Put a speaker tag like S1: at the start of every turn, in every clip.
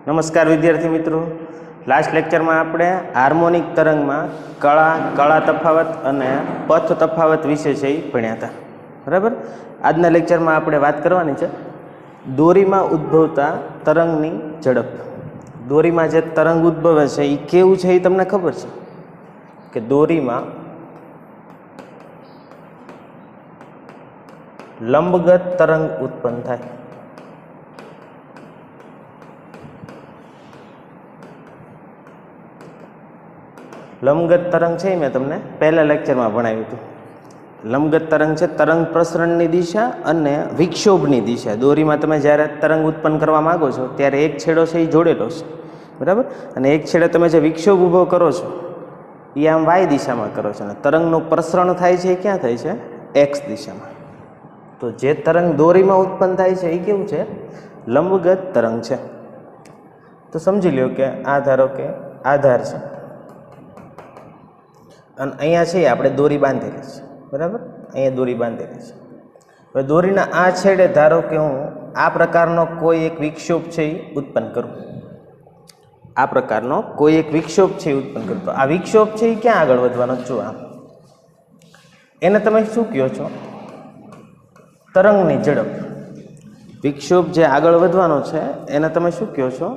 S1: नमस्कार विद्यार्थी मित्रों, लास्ट लेक्चर में आपणे हार्मोनिक तरंग में कला तफावत अने पथ तफावत विषय छे भण्या था। बराबर। आजना लेक्चर में आपणे बात करवानी छे दोरी में उद्भवता तरंगनी झड़प। दोरी में जे तरंग उद्भवे छे ई केवुं छे ई तमने खबर छे कि दोरी में लंबगत तरंग उत्पन्न थाय। लंबगत तरंग है मैं तमने पहला लेक्चर में भणाव्युं हतुं। लंबगत तरंग है तरंग प्रसरणनी दिशा अने विक्षोभनी दिशा। दोरी में तमे ज्यारे तरंग उत्पन्न करवा मांगो छो त्यारे एक छेड़ो छे जोड़ेलो छे, बराबर, अने एक छेड़े तमे जे विक्षोभ ऊभो करो छो ए आम वाय दिशा में करो छो। तरंगनुं प्रसरण थाय छे क्यां थाय छे? एक्स दिशा में। तो जे तरंग दोरी में उत्पन्न थाय छे ए केवुं छे? लंबगत तरंग छे। तो समझी लो कि आ धारो के आधार छे અને અહીંયા છે આપણે દોરી બાંધેલી છે, બરાબર, અહીંયા દોરી બાંધેલી છે। હવે દોરીના આ છેડે ધારો કે હું આ પ્રકારનો કોઈ એક વિક્ષોભ છે એ ઉત્પન્ન કરું, આ પ્રકારનો કોઈ એક વિક્ષોભ છે એ ઉત્પન્ન કરું, તો આ વિક્ષોભ છે એ ક્યાં આગળ વધવાનો? જો આમ, એને તમે શું કહો છો? તરંગની ઝડપ। વિક્ષોભ જે આગળ વધવાનો છે એને તમે શું કહો છો?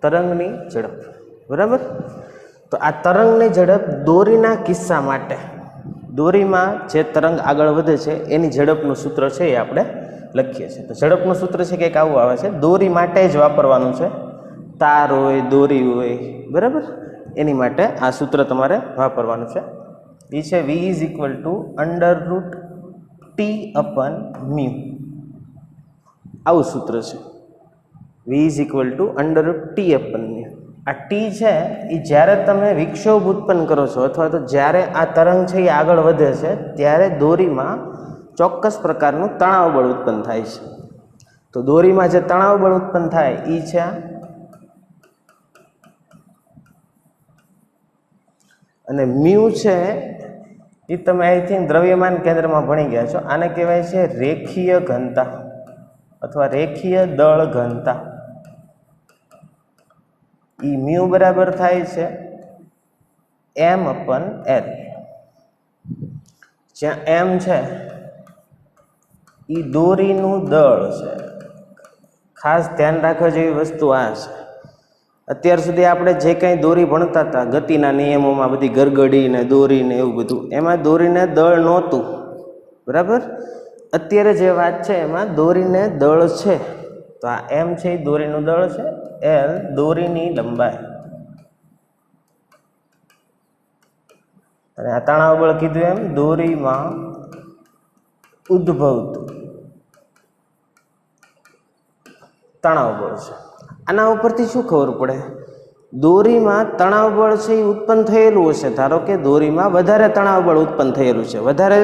S1: તરંગની ઝડપ, બરાબર। तो आ तरंगनी झड़प दोरीना किस्सा माटे, दोरी में जे तरंग आगळ वधे छे एनी झड़पनुं सूत्र छे ए आपणे लखीए छीए। तो झड़पनुं सूत्र छे कंईक आवुं आवे छे, दोरी माटे ज वापरवानुं छे, तार होय, दोरी होय, बराबर, एनी माटे आ सूत्र तमारे वापरवानुं छे। ए छे v = √t/μ। आवुं सूत्र छे, v = √t/μ। आ टी है જ્યારે તમે વિક્ષોભ ઉત્પન્ન કરો છો અથવા તો જ્યારે આ તરંગ છે એ આગળ વધે છે ત્યારે દોરીમાં ચોક્કસ પ્રકારનું તણાવ બળ ઉત્પન્ન થાય છે। તો દોરીમાં જે તણાવ બળ ઉત્પન્ન થાય એ છે અને મ્યુ છે એ તમે આઈ થિંક દ્રવ્યમાન કેન્દ્રમાં ભણી ગયા છો। આને કહેવાય છે રેખીય ઘનતા અથવા રેખીય દળ ઘનતા। ई म्यू बराबर थाय छे m/l। ज्यां m छे ई दोरीनुं दळ छे। खास ध्यान राखवा जेवी वस्तु आ छे। અત્યાર સુધી આપણે જે કંઈ દોરી ભણતા હતા ગતિના નિયમોમાં બધી ગરગડી ને દોરી ને એવું બધું, એમાં દોરીને દળ નહોતું, બરાબર। અત્યારે જે વાત છે એમાં દોરીને દળ છે। તો આ m છે એ દોરીનું દળ છે, l દોરીની લંબાઈ, અને આ તણાવ બળ કીધું એમ દોરીમાં ઉદ્ભવતું તણાવ બળ છે। આના ઉપરથી શું ખબર પડે? દોરીમાં તણાવ બળ છે એ ઉત્પન્ન થયેલું હશે। ધારો કે દોરીમાં વધારે તણાવ બળ ઉત્પન્ન થયેલું છે, વધારે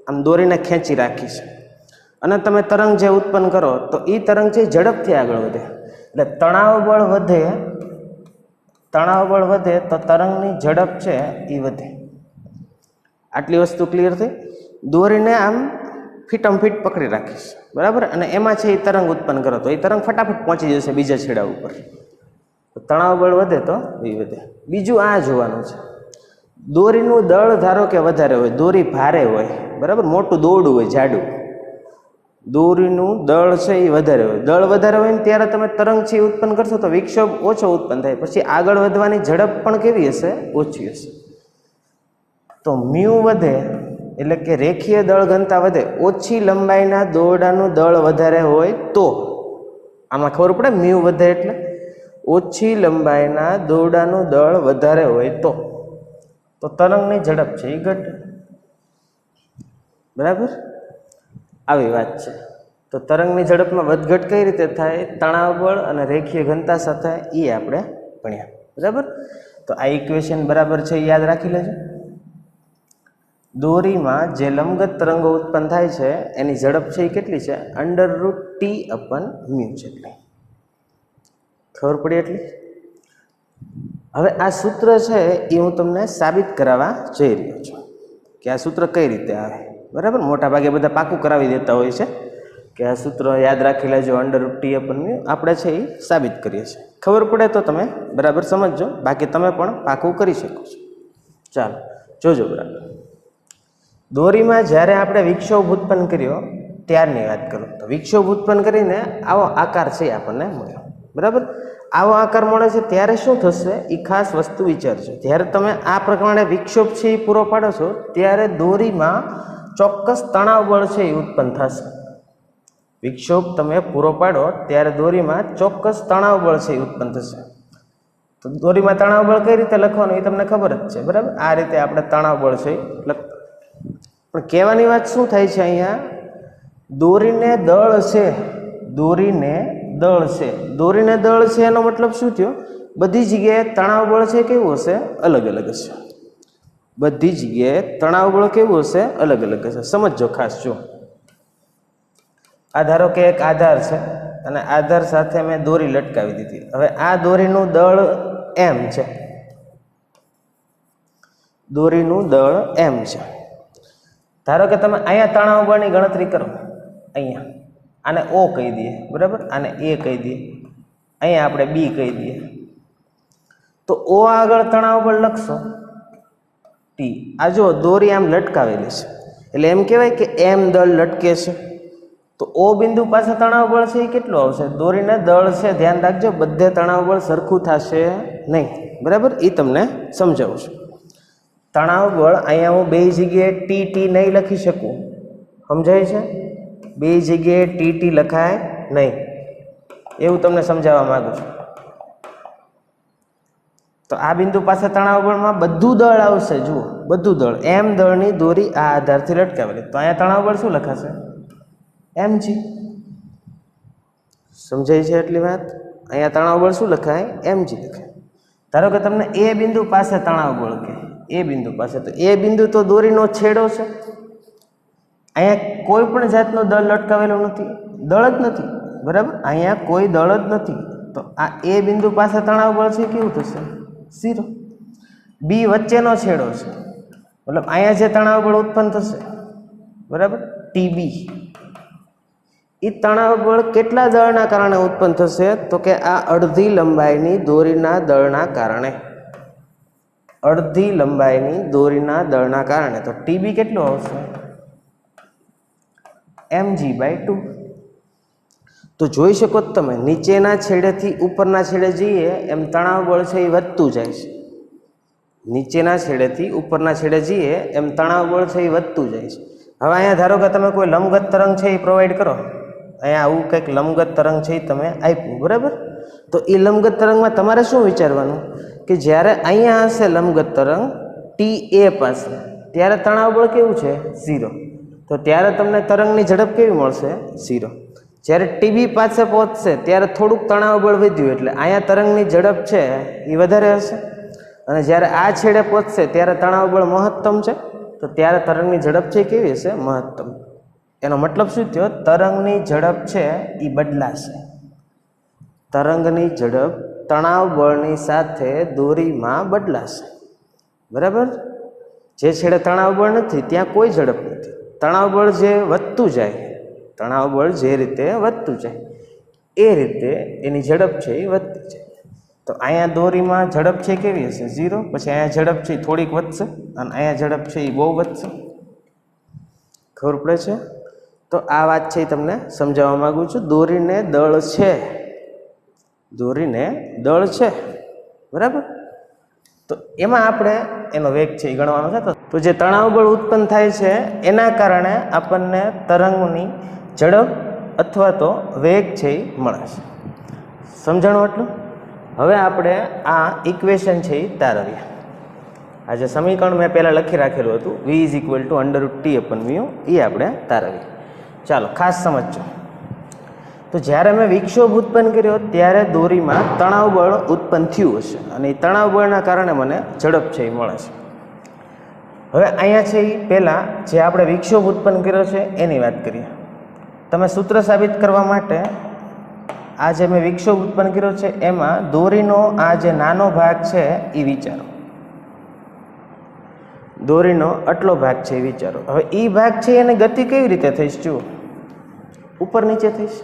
S1: આમ દોરીને ખેંચી રાખી છે, અને તમે તરંગ જે ઉત્પન્ન કરો તો એ તરંગ છે ઝડપથી આગળ વધે। એટલે તણાવ બળ વધે તો તરંગની ઝડપ છે એ વધે। આટલી વસ્તુ ક્લિયર થઈ? દોરીને આમ ફીટમ ફીટ પકડી રાખીશ, બરાબર, અને એમાં છે એ તરંગ ઉત્પન્ન કરો તો એ તરંગ ફટાફટ પહોંચી જશે બીજા છેડા ઉપર। તણાવ બળ વધે તો એ વધે। બીજું આ જોવાનું છે, દોરીનું દળ ધારો કે વધારે હોય, દોરી ભારે હોય, બરાબર, મોટું દોરડું હોય, જાડું, દોરીનું દળ છે એ વધારે હોય, દળ વધારે હોય ને ત્યારે તમે તરંગ છે એ ઉત્પન્ન કરશો તો વિક્ષોભ ઓછો ઉત્પન્ન થાય, પછી આગળ વધવાની ઝડપ પણ કેવી હશે? ઓછી હશે। તો મ્યુ વધે એટલે કે રેખીય દળ ઘનતા વધે, ઓછી લંબાઈના દોરડાનું દળ વધારે હોય તો, આમાં ખબર પડે મ્યુ વધે એટલે ઓછી લંબાઈના દોરડાનું દળ વધારે હોય તો તરંગની ઝડપ છે એ ઘટે, બરાબર, આવી વાત છે। તો તરંગની ઝડપમાં વધઘટ કઈ રીતે થાય? તણાવ બળ અને રેખીય ઘનતા સાથે એ આપણે ભણ્યા, બરાબર। તો આ ઇક્વેશન બરાબર છે યાદ રાખી લેજો। દોરીમાં જે લંબગત તરંગો ઉત્પન્ન થાય છે એની ઝડપ છે એ કેટલી છે? √t/μ જેટલી। ખબર પડી એટલી? હવે આ સૂત્ર છે એ હું તમને સાબિત કરાવવા જઈ રહ્યો છું કે આ સૂત્ર કઈ રીતે આવે, બરાબર। મોટા ભાગે બધા પાકું કરાવી દેતા હોય છે, કે આ સૂત્ર યાદ રાખી લેજો, √T/μ આપણે છે એ સાબિત કરીએ છીએ. ખબર પડે તો તમે બરાબર સમજજો, બાકી તમે પણ પાકું કરી શકો છો. ચાલો જોજો બરાબર. દોરીમાં જ્યારે આપણે વિક્ષોભ ઉત્પન્ન કર્યો ત્યારની વાત કરું તો વિક્ષોભ ઉત્પન્ન કરીને આવો આકાર છે આપણને મળ્યો. બરાબર, આવો આકાર મળે છે ત્યારે શું થશે એ ખાસ વસ્તુ વિચારજો. જ્યારે તમે આ પ્રમાણે વિક્ષોભ છે એ પૂરો પાડો છો ત્યારે દોરીમાં ચોક્કસ તણાવ બળ છે એ ઉત્પન્ન થશે. વિક્ષોભ તમે પૂરો પાડો ત્યારે દોરીમાં ચોક્કસ તણાવ બળ છે એ ઉત્પન્ન થશે. તો દોરીમાં તણાવ બળ કઈ રીતે લખવાનું એ તમને ખબર જ છે. બરાબર, આ રીતે આપણે તણાવ બળ છે લખતા. પણ કહેવાની વાત શું થાય છે અહીંયા, દોરીને દળ છે, દોરીને દળ છે, દોરીને દળ છે એનો મતલબ શું થયો? બધી જગ્યાએ તણાવ બળ છે કેવું હશે? અલગ અલગ હશે. બધી જગ્યાએ તણાવ બળ કેવું હશે? અલગ અલગ હશે. સમજો ખાસ. જો આ ધારો કે એક આધાર છે અને આધાર સાથે મેં દોરી લટકાવી દીધી. હવે આ દોરીનું દળ m છે, દોરીનું દળ m છે. ધારો કે તમે અહીંયા તણાવ બળની ગણતરી કરો, અહીંયા આને O કહી દઈએ. બરાબર, આને A કહી દઈએ, અહીંયા આપણે B કહી દઈએ. તો O આગળ તણાવ બળ લખશો T. આ જો દોરી આમ લટકાવેલી છે એટલે એમ કહેવાય કે m દળ લટકે છે. તો O બિંદુ પાસે તણાવ બળ છે એ કેટલું આવશે? દોરીને દળ છે, ધ્યાન રાખજો બધે તણાવ બળ સરખું થશે નહીં. બરાબર, એ તમને સમજાવું છું. તણાવ બળ અહીંયા હું બે જગ્યાએ TT નહીં લખી શકું, સમજાય છે? બે જગ્યાએ TT લખાય નહીં, એવું તમને સમજાવવા માંગુ છું. તો આ બિંદુ પાસે તણાવ બળમાં બધું દળ આવશે. જુઓ, બધું દળ, m દળની દોરી આ આધારથી લટકાવેલી. તો અહીંયા તણાવ બળ શું લખાશે? mg. સમજાય છે એટલી વાત? અહીંયા તણાવ બળ શું લખાય? mg લખાય. ધારો કે તમને એ બિંદુ પાસે તણાવ બળ કે એ બિંદુ પાસે, તો એ બિંદુ તો દોરીનો છેડો છે. અહીંયા કોઈ પણ જાતનો દળ લટકાવેલો નથી, દળ જ નથી. બરાબર, અહીંયા કોઈ દળ જ નથી. તો આ એ બિંદુ પાસે તણાવ બળ છે કેવું થશે? 0. B વચ્ચેનો છેડો છે, મતલબ અહીંયા જે તણાવ બળ ઉત્પન્ન થશે, બરાબર, TB, એ તણાવ બળ કેટલા દળના કારણે ઉત્પન્ન થશે? તો કે આ અડધી લંબાઈની દોરીના દળના કારણે, અડધી લંબાઈની દોરીના દળના કારણે. તો TB કેટલું આવશે? mg/2. તો જોઈ શકો તમે નીચેના છેડેથી ઉપરના છેડે જઈએ એમ તણાવ બળ છે એ વધતું જાય છે. નીચેના છેડેથી ઉપરના છેડે જઈએ એમ તણાવ બળ છે એ વધતું જાય છે. હવે અહીંયા ધારો કે તમે કોઈ લંબગત તરંગ છે એ પ્રોવાઈડ કરો, અહીંયા આવું કંઈક લંબગત તરંગ છે એ તમે આપ્યું. બરાબર, તો એ લંબગત તરંગમાં તમારે શું વિચારવાનું કે જ્યારે અહીંયા હશે લંબગત તરંગ TA પાસે, ત્યારે તણાવ બળ કેવું છે? 0. તો ત્યારે તમને તરંગની ઝડપ કેવી મળશે? 0. જ્યારે TB પાસે પહોંચશે ત્યારે થોડુંક તણાવ બળ વધ્યું એટલે અહીંયા તરંગની ઝડપ છે એ વધારે હશે. અને જ્યારે આ છેડે પહોંચશે ત્યારે તણાવ બળ મહત્તમ છે, તો ત્યારે તરંગની ઝડપ છે કેવી હશે? મહત્તમ. એનો મતલબ શું થયો? તરંગની ઝડપ છે એ બદલાશે. તરંગની ઝડપ તણાવ બળની સાથે દોરીમાં બદલાશે. બરાબર, જે છેડે તણાવ બળ નથી ત્યાં કોઈ ઝડપ નથી. તણાવ બળ જે વધતું જાય, તણાવ બળ જે રીતે વધતું જાય એ રીતે એની ઝડપ છે એ વધતી જાય. તો અહીંયા દોરીમાં ઝડપ છે કેવી હશે? 0. પછી અહીંયા ઝડપ છે થોડીક વધશે અને અહીંયા ઝડપ છે એ બહુ વધશે. ખબર પડે છે? તો આ વાત છે એ તમને સમજાવવા માગું છું. દોરીને દળ છે, દોરીને દળ છે. બરાબર, તો એમાં આપણે એનો વેગ છે એ ગણવાનો છે. તો જે તણાવ બળ ઉત્પન્ન થાય છે એના કારણે આપણને તરંગની ઝડપ અથવા તો વેગ છે એ મળે છે. સમજાણું એટલું? હવે આપણે આ ઇક્વેશન છે એ તારવીએ. આ જે સમીકરણ મેં પહેલાં લખી રાખેલું હતું v = √T/μ, એ આપણે તારવીએ. ચાલો ખાસ સમજજો. તો જ્યારે મેં વિક્ષોભ ઉત્પન્ન કર્યો ત્યારે દોરીમાં તણાવ બળ ઉત્પન્ન થયું હશે અને એ તણાવ બળના કારણે મને ઝડપ છે એ મળે છે. હવે અહીંયા છે એ પહેલાં જે આપણે વિક્ષોભ ઉત્પન્ન કર્યો છે એની વાત કરીએ. તમે સૂત્ર સાબિત કરવા માટે આ જે મેં વિક્ષોભ ઉત્પન્ન કર્યો છે એમાં દોરીનો આ જે નાનો ભાગ છે એ વિચારો. દોરીનો આટલો ભાગ છે એ વિચારો. હવે એ ભાગ છે એને ગતિ કેવી રીતે થઈ? જુઓ, ઉપર નીચે થઈશ.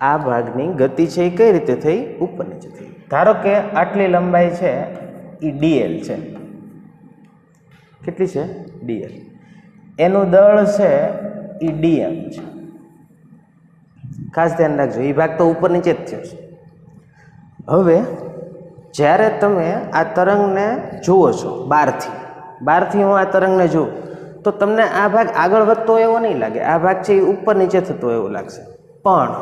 S1: આ ભાગની ગતિ છે એ કઈ રીતે થઈ? ઉપર નીચે થઈ. ધારો કે આટલી લંબાઈ છે એ ડીએલ છે. કેટલી છે? ડીએલ. એનું દળ છે એ ડીએમ છે. ખાસ ધ્યાન રાખજો, એ ભાગ તો ઉપર નીચે જ થયો છે. હવે જ્યારે તમે આ તરંગને જુઓ છો બહારથી હું આ તરંગને જોઉં તો તમને આ ભાગ આગળ વધતો એવો નહીં લાગે. આ ભાગ છે એ ઉપર નીચે થતો એવું લાગશે. પણ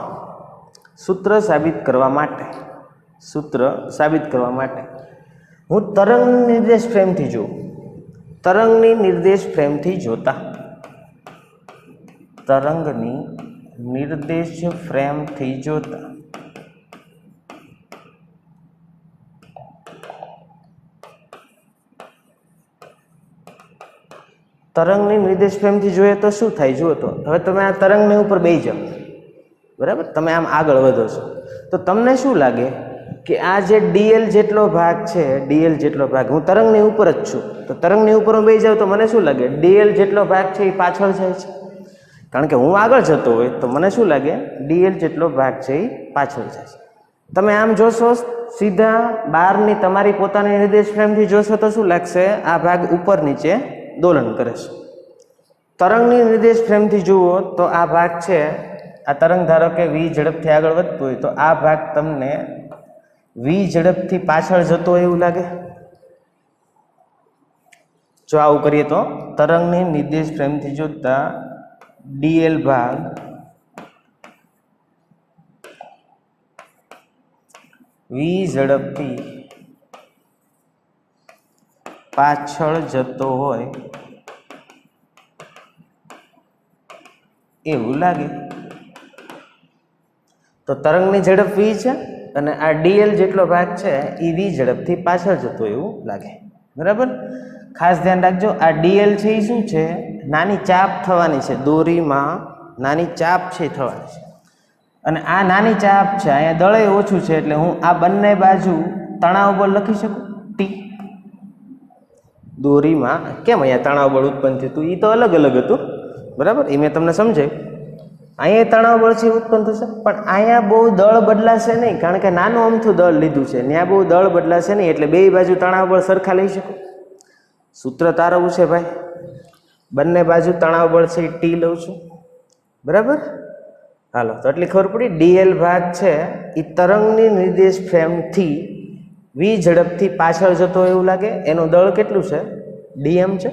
S1: સૂત્ર સાબિત કરવા માટે હું તરંગની નિર્દેશ ફ્રેમથી જોઉં. તરંગની નિર્દેશ ફ્રેમથી જોતા તરંગની નિર્દેશ ફ્રેમથી જોઈએ તો શું થાય? જુઓ તો હવે તમે આ તરંગની ઉપર બેસી જાઓ, બરાબર? તમે આમ આગળ વધો છો તો તમને શું લાગે કે આ જે ડીએલ જેટલો ભાગ છે, હું તરંગની ઉપર જ છું, તો તરંગની ઉપર હું બેસી જાઉં તો મને શું લાગે? ડીએલ જેટલો ભાગ છે એ પાછળ જાય છે. કારણ કે હું આગળ જતો હોય તો મને શું લાગે? ડીએલ જેટલો ભાગ છે એ પાછળ જાય છે. તમે આમ જોશો સીધા બહારની તમારી પોતાની નિર્દેશ ફ્રેમથી જોશો તો શું લાગશે? આ ભાગ ઉપર નીચે દોલન કરે છે. તરંગની નિર્દેશ ફ્રેમથી જુઓ તો આ ભાગ છે, આ તરંગ ધારો કે વી ઝડપથી આગળ વધતું હોય તો આ ભાગ તમને વી ઝડપથી પાછળ જતો એવું લાગે. જો આવું કરીએ તો તરંગની નિર્દેશ ફ્રેમથી જોતા ડીએલ ભાગ વી ઝડપથી પાછળ જતો હોય એવું લાગે. તો તરંગની ઝડપ વી છે અને આ ડીએલ જેટલો ભાગ છે એ વી ઝડપથી પાછળ જતો એવું લાગે. બરાબર? ખાસ ધ્યાન રાખજો, આ ડીએલ છે એ શું છે? નાની ચાપ થવાની છે, દોરીમાં નાની ચાપ છે થવાની છે. અને આ નાની ચાપ છે, અહીંયા દળે ઓછું છે એટલે હું આ બંને બાજુ તણાવ બળ લખી શકું ટી. દોરીમાં કેમ અહીંયા તણાવ બળ ઉત્પન્ન થયું હતું એ તો અલગ અલગ હતું, બરાબર? એ મેં તમને સમજાયું. અહીંયા તણાવ બળ છે ઉત્પન્ન થશે, પણ અહીંયા બહુ દળ બદલાશે નહીં, કારણ કે નાનું અમથું દળ લીધું છે. ત્યાં બહુ દળ બદલાશે નહીં એટલે બે બાજુ તણાવ બળ સરખા લઈ શકો. સૂત્ર તારવવું છે ભાઈ, બંને બાજુ તણાવ બળ છે એ ટી લઉં છું, બરાબર? હાલો, તો એટલી ખબર પડી. ડીએલ ભાગ છે એ તરંગની નિર્દેશ ફ્રેમથી વી ઝડપથી પાછળ જતો એવું લાગે. એનું દળ કેટલું છે? ડીએમ છે.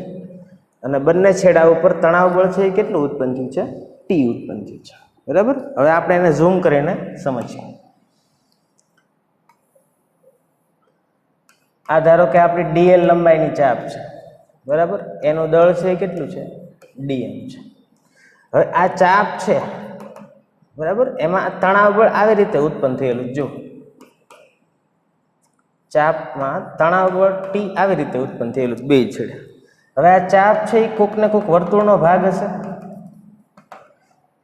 S1: અને બંને છેડા ઉપર તણાવ બળ છે એ કેટલું ઉત્પન્ન થયું છે? ટી ઉત્પન્ન થયું છે, બરાબર? હવે આપણે એને ઝૂમ કરીને સમજીએ. આ ધારો કે આપણી ડીએલ લંબાઈની ચાપ છે, બરાબર? એનું દળ છે એ કેટલું છે? ડીએમ છે. હવે આ ચાપ છે, બરાબર? એમાં તણાવ બળ આવી રીતે ઉત્પન્ન થયેલું. જો ચાપમાં તણાવ બળ ટી આવી રીતે ઉત્પન્ન થયેલું બે છેડે. હવે આ ચાપ છે એ કોક ને કોક વર્તુળનો ભાગ હશે.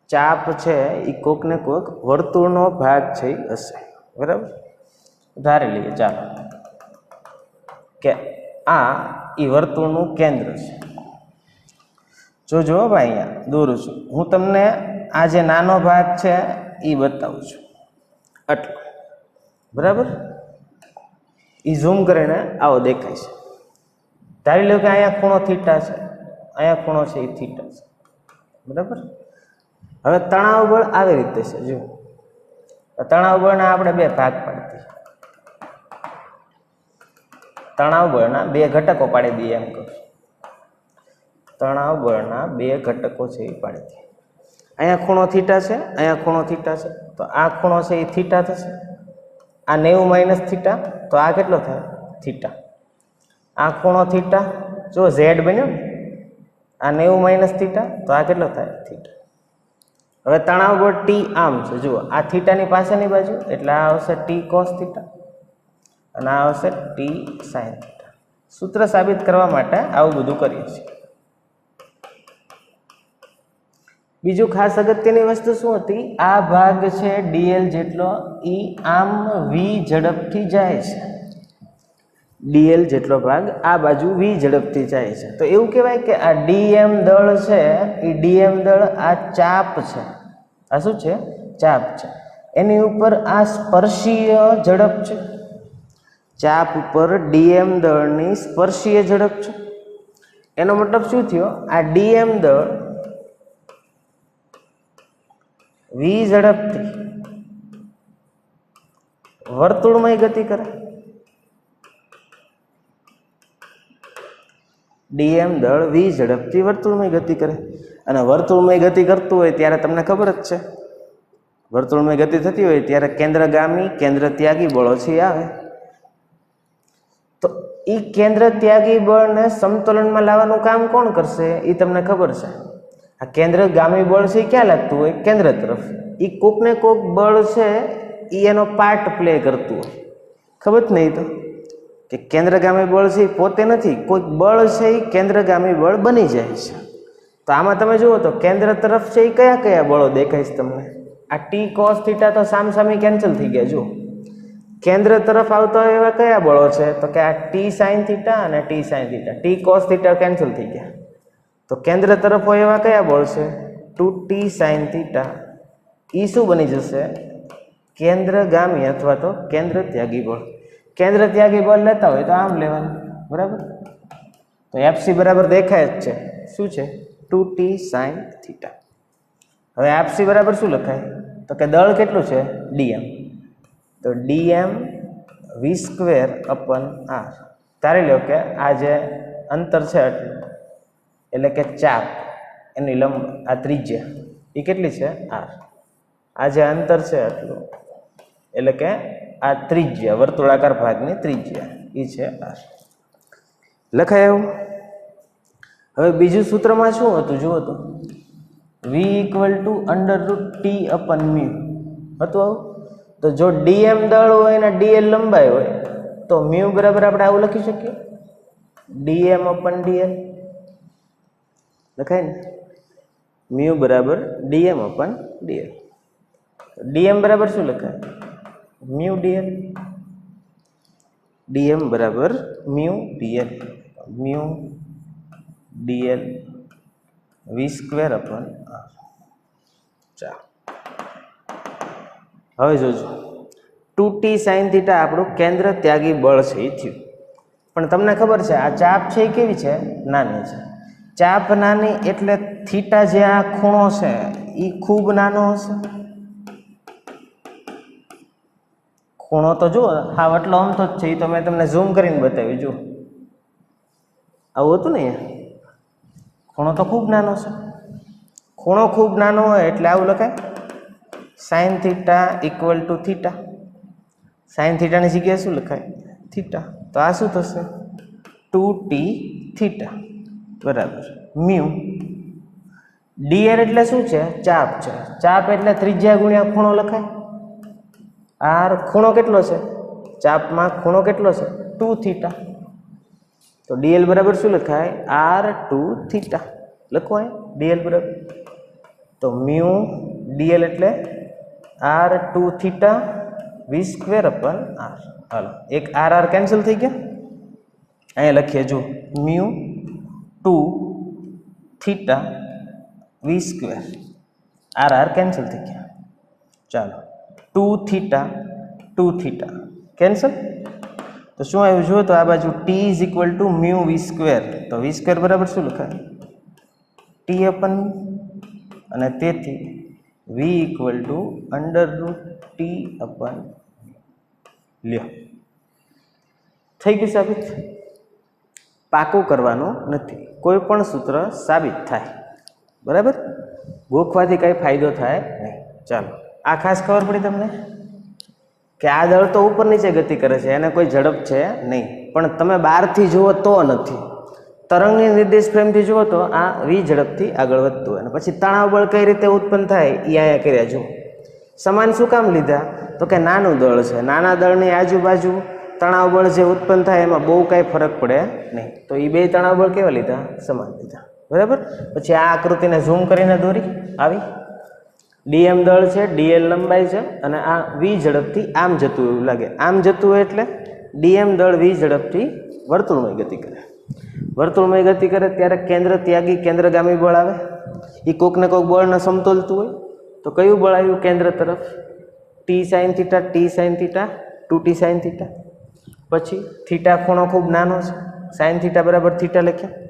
S1: ચાપ છે એ કોક ને કોક વર્તુળનો ભાગ છે એ હશે, બરાબર? ધારી લઈએ ચાલો કે આ એ વર્તુળનું કેન્દ્ર છે. જો ભાઈ અહીંયા દોરું છું હું, તમને આ જે નાનો ભાગ છે એ બતાવું છું આટલો, બરાબર? એ ઝૂમ કરીને આવો દેખાય છે. ધારી લો કે અહીંયા ખૂણો થીટા છે, અહીંયા ખૂણો છે એ થીટા છે, બરાબર? હવે તણાવ બળ આવી રીતે છે. જો તણાવ બળના આપણે બે ભાગ પાડી, તણાવ બળના બે ઘટકો પાડી દઈએ એમ કહું. તણાવ બળના બે ઘટકો છે એ પાડી દઈએ. અહીંયા ખૂણો થીટા છે, અહીંયા ખૂણો થીટા છે, તો આ ખૂણો છે એ થીટા થશે. આ 90 માઇનસ થીટા, તો આ કેટલો થાય? થીટા. આ ખૂણો થીટા, જો ઝેડ બન્યો ને, આ 90 માઇનસ થીટા, તો આ કેટલો થાય? થીટા. હવે તણાવ બળ ટી આમ છે, જુઓ આ થીટાની પાસેની બાજુ એટલે આ આવશે ટી કોસ થીટા અને આ આવશે ટી સાઇન થીટા. સૂત્ર સાબિત કરવા માટે આવું બધું કરીએ છીએ. બીજું ખાસ અગત્યની વસ્તુ શું હતી? આ ભાગ છે ડીએલ જેટલો, એ આમ વી ઝડપથી જાય છે. ડીએલ જેટલો ભાગ આ બાજુ વી ઝડપથી જાય છે. તો એવું કહેવાય કે આ ડીએમ દળ છે એ ડીએમ દળ આ ચાપ છે. આ શું છે? ચાપ છે. એની ઉપર આ સ્પર્શીય ઝડપ છે. ચાપ ઉપર ડીએમ દળની સ્પર્શીય ઝડપ છે. એનો મતલબ શું થયો? આ ડીએમ દળ વી ઝડપથી વર્તુળમય ગતિ કરે. ડીએમ દળ વી ઝડપથી વર્તુળમય ગતિ કરે. અને વર્તુળમય ગતિ કરતું હોય ત્યારે તમને ખબર જ છે, વર્તુળમય ગતિ થતી હોય ત્યારે કેન્દ્રગામી કેન્દ્ર ત્યાગી બળો છે આવે. તો એ કેન્દ્ર ત્યાગી બળને સમતોલનમાં લાવવાનું કામ કોણ કરશે? એ તમને ખબર છે. આ કેન્દ્રગામી બળ છે એ ક્યાં લાગતું હોય? કેન્દ્ર તરફ. એ કોક ને કોક બળ છે એ એનો પાર્ટ પ્લે કરતું હોય. ખબર જ નહીં તો કે કેન્દ્રગામી બળ છે એ પોતે નથી, કોઈક બળ છે એ કેન્દ્રગામી બળ બની જાય છે. તો આમાં તમે જુઓ તો કેન્દ્ર તરફ છે એ કયા કયા બળો દેખાય છે તમને? આ ટી કોસ થીટા તો સામસામી કેન્સલ થઈ ગયા. જુઓ કેન્દ્ર તરફ આવતા હોય એવા કયા બળો છે? તો કે આ ટી સાઇન થીટા અને T sine theta. T cos theta cancel થઈ ગયા. તો કેન્દ્ર તરફ હોય એવા કયા બળ છે? 2t sine theta. એ શું બની જશે? કેન્દ્રગામી અથવા તો કેન્દ્ર ત્યાગી બળ. કેન્દ્ર ત્યાગી બળ લેતા હોય તો આમ લેવાનું, બરાબર? તો એફસી બરાબર દેખાય જ છે. શું છે? 2t sine theta. હવે એફસી બરાબર શું લખાય? તો કે દળ કેટલું છે? ડીએમ. તો ડીએમ વી સ્ક્વેર અપન આર. ધારી લો કે આ જે અંતર છે આટલું, એટલે કે ચાપ એની લંબ આ ત્રિજ્યા એ કેટલી છે? આર. આ જે અંતર છે આટલું એટલે કે આ ત્રિજ્યા વર્તુળાકાર ભાગની ત્રિજ્યા એ છે આર. લખાય એવું? હવે બીજું સૂત્રમાં શું હતું જુઓ તો, V equal to under root T upon mu હતું આવું. તો જો ડીએમ દળ હોય ને ડીએલ લંબાઈ હોય તો મ્યુ બરાબર આપણે આવું લખી શકીએ, ડીએમ અપન ડીએલ. લખાય ને? મ્યુ બરાબર ડીએમ અપન ડીએલ. ડીએમ બરાબર શું લખાય? Mu DL. ડીએમ બરાબર મ્યુ ડીએલ. મ્યુ ડીએલ વી સ્ક્વેર અપન આર. ચાલો હવે જોજો, 2t સાઇન થીટા આપણું કેન્દ્ર ત્યાગી બળ છે એ થયું. પણ તમને ખબર છે આ ચાપ છે એ કેવી છે? નાની છે. ચાપ નાની એટલે થીટા જે આ ખૂણો છે એ ખૂબ નાનો હશે. ખૂણો તો જુઓ હા એટલો અમથો જ છે. એ તો મેં તમને ઝૂમ કરીને બતાવ્યું. જુઓ આવું હતું ને, ખૂણો તો ખૂબ નાનો છે. ખૂણો ખૂબ નાનો હોય એટલે આવું લખાય, sine theta equal to theta. Sine થીટાની જગ્યાએ શું લખાય? થીટા. તો આ શું થશે? 2t થીટા બરાબર મ્યુ ડીએલ એટલે શું છે? ચાપ છે. ચાપ એટલે ત્રિજ્યા ગુણ્યા ખૂણો લખાય. આર ખૂણો કેટલો છે? ચાપમાં ખૂણો કેટલો છે? 2 થીટા. તો ડીએલ બરાબર શું લખાય? R 2 theta લખવાય. ડીએલ બરાબર તો મ્યુ ડીએલ એટલે આર 2 થીટા વી સ્ક્વેર અપન આર. હાલો એક આર આર કેન્સલ થઈ ગયા. અહીંયા લખીએ જો મ્યુ 2 થીટા વી સ્ક્વેર. આર આર કેન્સલ થઈ ગયા. ચાલો 2 થીટા કેન્સલ. તો શું આવ્યું જુઓ તો આ બાજુ T is equal to mu V square. તો વી સ્ક્વેર બરાબર શું લખાય? T upon. અને તેથી V equal to under root T upon. લ્યો થઈ ગયું સાબિત. પાકું કરવાનું નથી, કોઈ પણ સૂત્ર સાબિત થાય, બરાબર? ગોખવાથી કંઈ ફાયદો થાય નહીં. ચાલો આ ખાસ ખબર પડી તમને કે આ દળ તો ઉપર નીચે ગતિ કરે છે, એને કોઈ ઝડપ છે નહીં. પણ તમે બહારથી જુઓ તો નથી, તરંગની નિર્દેશ ફ્રેમથી જુઓ તો આ વી ઝડપથી આગળ વધતું હોય. અને પછી તણાવ બળ કઈ રીતે ઉત્પન્ન થાય એ અહીંયા કર્યા જુઓ. સમાન શું કામ લીધા? તો કે નાનું દળ છે, નાના દળની આજુબાજુ તણાવ બળ જે ઉત્પન્ન થાય એમાં બહુ કાંઈ ફરક પડે નહીં. તો એ બે તણાવ બળ કેવા લીધા? સમાન લીધા, બરાબર? પછી આ આકૃતિને ઝૂમ કરીને દોરી આવી. ડીએમ દળ છે, ડીએલ લંબાઈ છે, અને આ વી ઝડપથી આમ જતું એવું લાગે. આમ જતું હોય એટલે ડીએમ દળ v ઝડપથી વર્તુળમય ગતિ કરે. વર્તુળમય ગતિ કરે ત્યારે કેન્દ્ર ત્યાગી કેન્દ્રગામી બળ આવે. એ કોકને કોક બળને સમતોલતું હોય તો કયું બળ આવ્યું કેન્દ્ર તરફ? T sine theta, T sine theta, 2t sine theta. પછી થીટા ખૂણો ખૂબ નાનો છે, સાઇન થીટા બરાબર થીટા લખ્યા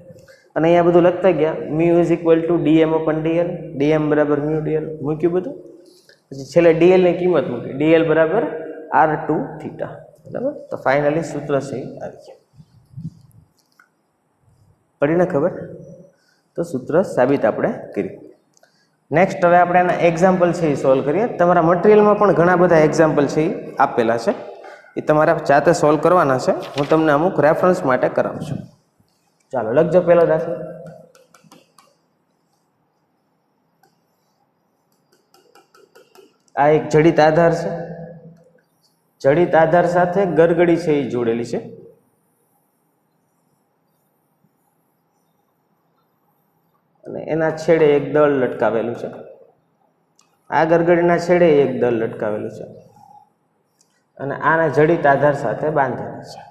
S1: અને અહીંયા બધું લખતા ગયા. Mu is equal to DM upon DL, DM બરાબર મ્યુ ડીએલ મૂક્યું બધું. પછી છેલ્લે ડીએલની કિંમત મૂકી, ડીએલ બરાબર r2 થીટા. બરાબર, તો ફાઇનલી સૂત્ર છે આવી ગયા. પડીને ખબર? તો સૂત્ર સાબિત આપણે કર્યું. નેક્સ્ટ હવે આપણે એના એક્ઝામ્પલ છે એ સોલ્વ કરીએ. તમારા મટીરિયલમાં પણ ઘણા બધા એક્ઝામ્પલ છે એ આપેલા છે, એ તમારા જાતે સોલ્વ કરવાના છે. હું તમને અમુક રેફરન્સ માટે કરાવું છું. ચાલો લખજો પહેલો દાખલો. આ એક જડિત આધાર છે. જડિત આધાર સાથે ગરગડી છે એ જોડેલી છે. અને એના છેડે એક દળ લટકાવેલું છે. આ ગરગડીના છેડે એક દળ લટકાવેલું છે અને આના જડિત આધાર સાથે બાંધેલા છે.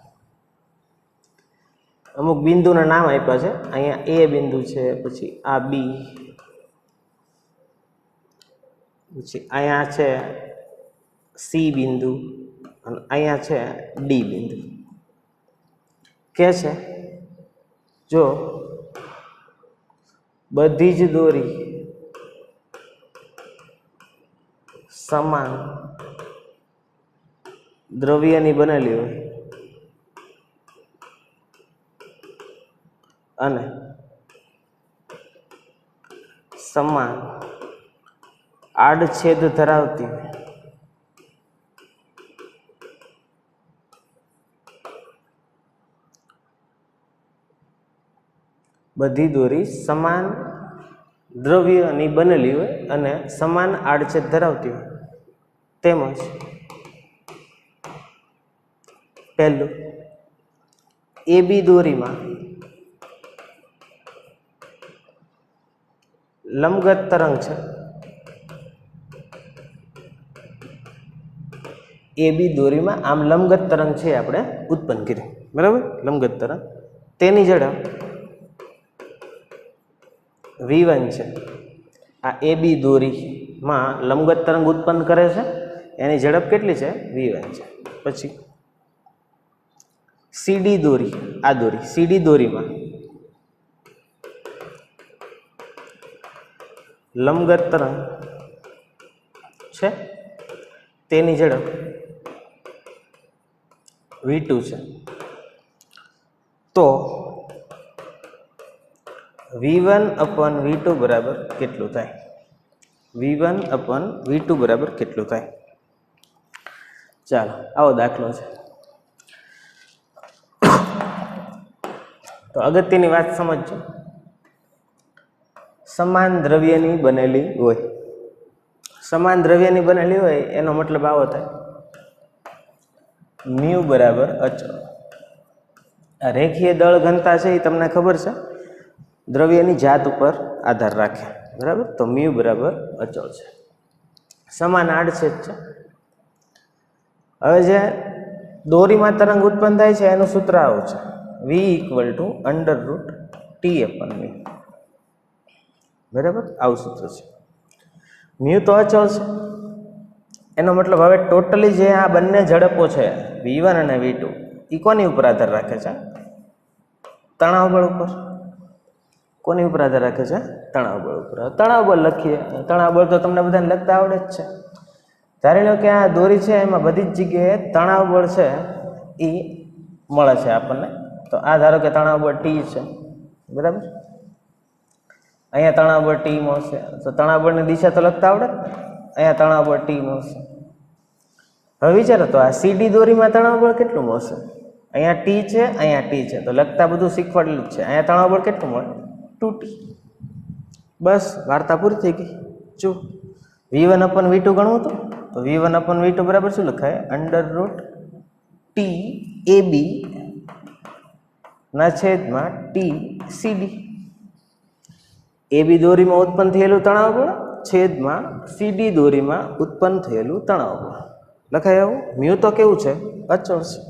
S1: અમુક બિંદુના નામ આપ્યા છે. અહીંયા એ બિંદુ છે, પછી આ બી, પછી અહીંયા છે સી બિંદુ અને અહીંયા છે ડી બિંદુ. કે છે જો બધી જ દોરી સમાન દ્રવ્યની બનેલી હોય અને સમાન આડછેદ ધરાવતી હોય, બધી દોરી સમાન દ્રવ્યની બનેલી હોય અને સમાન આડછેદ ધરાવતી હોય, તેમજ પહેલું એ બી દોરીમાં લંબગત તરંગ છે. એ બી દોરીમાં આમ લંબગત તરંગ છે આપણે ઉત્પન્ન કરી, બરાબર. લંબગત તરંગ તેની ઝડપ v1 છે. આ એ બી દોરીમાં લંબગત તરંગ ઉત્પન્ન કરે છે, એની ઝડપ કેટલી છે? v1 છે. પછી સીડી દોરી, આ દોરી સીડી દોરીમાં લંબગત તરંગ છે, તેની ઝડપ v2 છે. તો v1 અપન v2 બરાબર કેટલું થાય? v1 અપન v2 બરાબર કેટલું થાય? ચાલો આવો દાખલો છે. તો અગત્યની વાત સમજજો. સમાન દ્રવ્યની બનેલી હોય, સમાન દ્રવ્યની બનેલી હોય એનો મતલબ આવો થાય, મ્યુ બરાબર અચળ. આ રેખીય દળ ઘનતા છે એ તમને ખબર છે, દ્રવ્યની જાત ઉપર આધાર રાખે, બરાબર. તો મ્યુ બરાબર અચળ છે, સમાન આડછેદ છે. હવે જે દોરીમાં તરંગ ઉત્પન્ન થાય છે એનું સૂત્ર આવું છે, v equal to √t upon mu, બરાબર. આવું સૂત્ર છે. મ્યુ તો અચળ છે, એનો મતલબ હવે ટોટલી જે આ બંને ઝડપો છે v1 અને v2 એ કોની ઉપર આધાર રાખે છે? તણાવ બળ ઉપર. કોની ઉપર આધાર રાખે છે? તણાવ બળ ઉપર. તણાવ બળ લખીએ. તણાવ બળ તો તમને બધાને લખતા આવડે જ છે. ધારી લો કે આ દોરી છે એમાં બધી જ જગ્યાએ તણાવ બળ છે એ મળે છે આપણને. તો આ ધારો કે તણાવ બળ T છે, બરાબર. અહીંયા તણાવ બળ T મળશે, તો તણાવ બળની દિશા તો લખતા આવડે. અહીંયા તણાવ બળ T મળશે. હવે વિચારો તો આ સીડી દોરીમાં તણાવ બળ કેટલું મળશે? અહીંયા T છે, અહીંયા T છે, તો લખતા બધું શીખવાડેલું જ છે. અહીંયા તણાવ બળ કેટલું મળે? 2T. બસ વાર્તા પૂરી થઈ ગઈ. જો v1 અપન v2 ગણવું તો v1 અપન v2 બરાબર શું લખાય? √T AB ના છેદમાં T CD. AB દોરીમાં ઉત્પન્ન થયેલું તણાવ બળ છેદમાં CD દોરીમાં ઉત્પન્ન થયેલું તણાવ બળ લખાય. આવું મ્યુ તો કેવું છે? અચળ છે.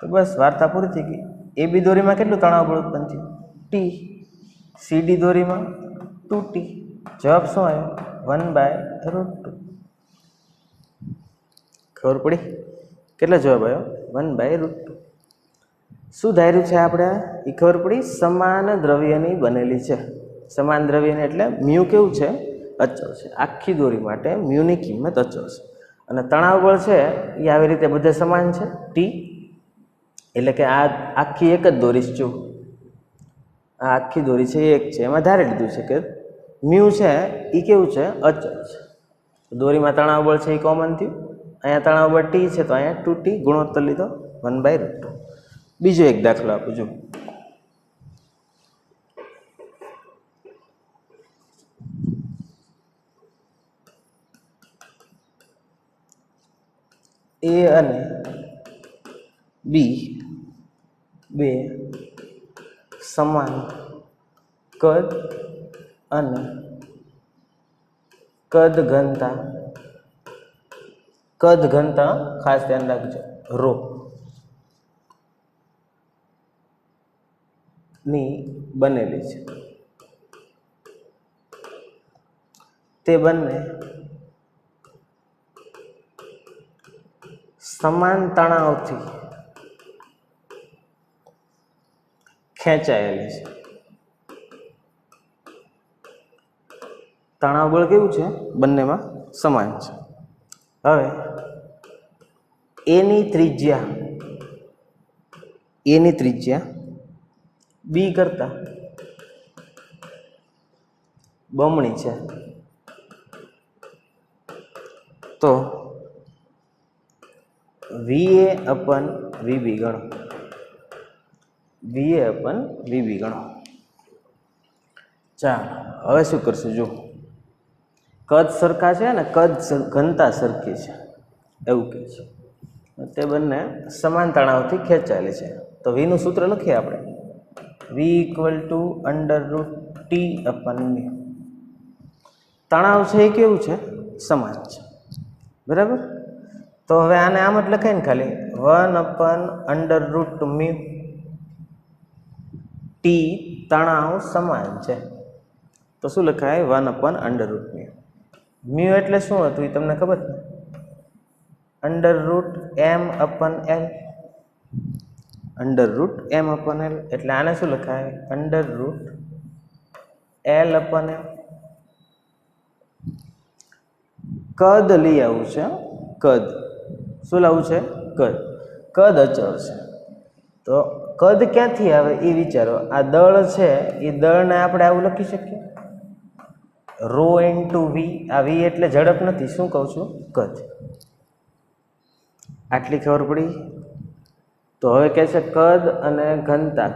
S1: તો બસ વાર્તા પૂરી થઈ ગઈ. એ બી દોરીમાં કેટલું તણાવ બળ ઉત્પન્ન થયું? ટી. સીડી દોરીમાં 2t. જવાબ શું આવ્યો? 1/√2. ખબર પડી? કેટલો જવાબ આવ્યો? 1/√2. શું ધાર્યું છે આપણે? એ ખબર પડી. સમાન દ્રવ્યની બનેલી છે. સમાન દ્રવ્યની એટલે મ્યુ કેવું છે? અચળ છે. આખી દોરી માટે મ્યુની કિંમત અચળ છે. અને તણાવ બળ છે એ આવી રીતે બધે સમાન છે. ટી એટલે કે આ આખી એક જ દોરી છે. આ આખી દોરી છે એક છે, એમાં ધારી લીધું છે કે મ્યુ છે એ કેવું છે? અચળ છે. દોરીમાં તણાવ બળ છે એ કોમન થયું. અહીંયા તણાવ બળ ટી છે તો અહીંયા 2t ગુણોત્તર લીધો 1/√2. બીજો એક દાખલો આપું છું. એ અને બી બે સમાન કદ અને કદ ઘનતા ખાસ ધ્યાન રાખજો રો ની બનેલી છે. તે બંને સમાન તણાવથી ખેંચાયેલી છે. તણાવ બળ કેવું છે? બંનેમાં સમાન છે. હવે એની ત્રિજ્યા બી કરતા બમણી છે. તો VA/VB ગણો. VA/VB ગણો. ચાલો હવે શું કરશું? જો કદ સરખા છે ને કદ ઘનતા સરખી છે એવું કહે છે. તે બંને સમાન તણાવથી ખેંચાયેલી છે. તો વીનું સૂત્ર લખીએ આપણે. V = √T/μ. તણાવ છે એ કેવું છે? સમાન છે. બરાબર. તો હવે આને આમ જ લખાય ને ખાલી 1/√μ. ટી તણાવ સમાન છે તો શું લખાય? 1/√μ. મ્યુ એટલે શું હતું એ તમને ખબર છે? √m/L. √m/L એટલે આને શું લખાય? √L/L. કદ લઈ આવું છે. કદ શું લાવવું છે? કદ અચળ છે. તો કદ ક્યાંથી આવે એ વિચારો. આ દળ છે એ દળને આપણે આવું લખી શકીએ ρ × V. આ V એટલે ઝડપ નથી. શું કહું છું? કદ. આટલી ખબર પડી? તો હવે કહે છે કદ અને ઘનતા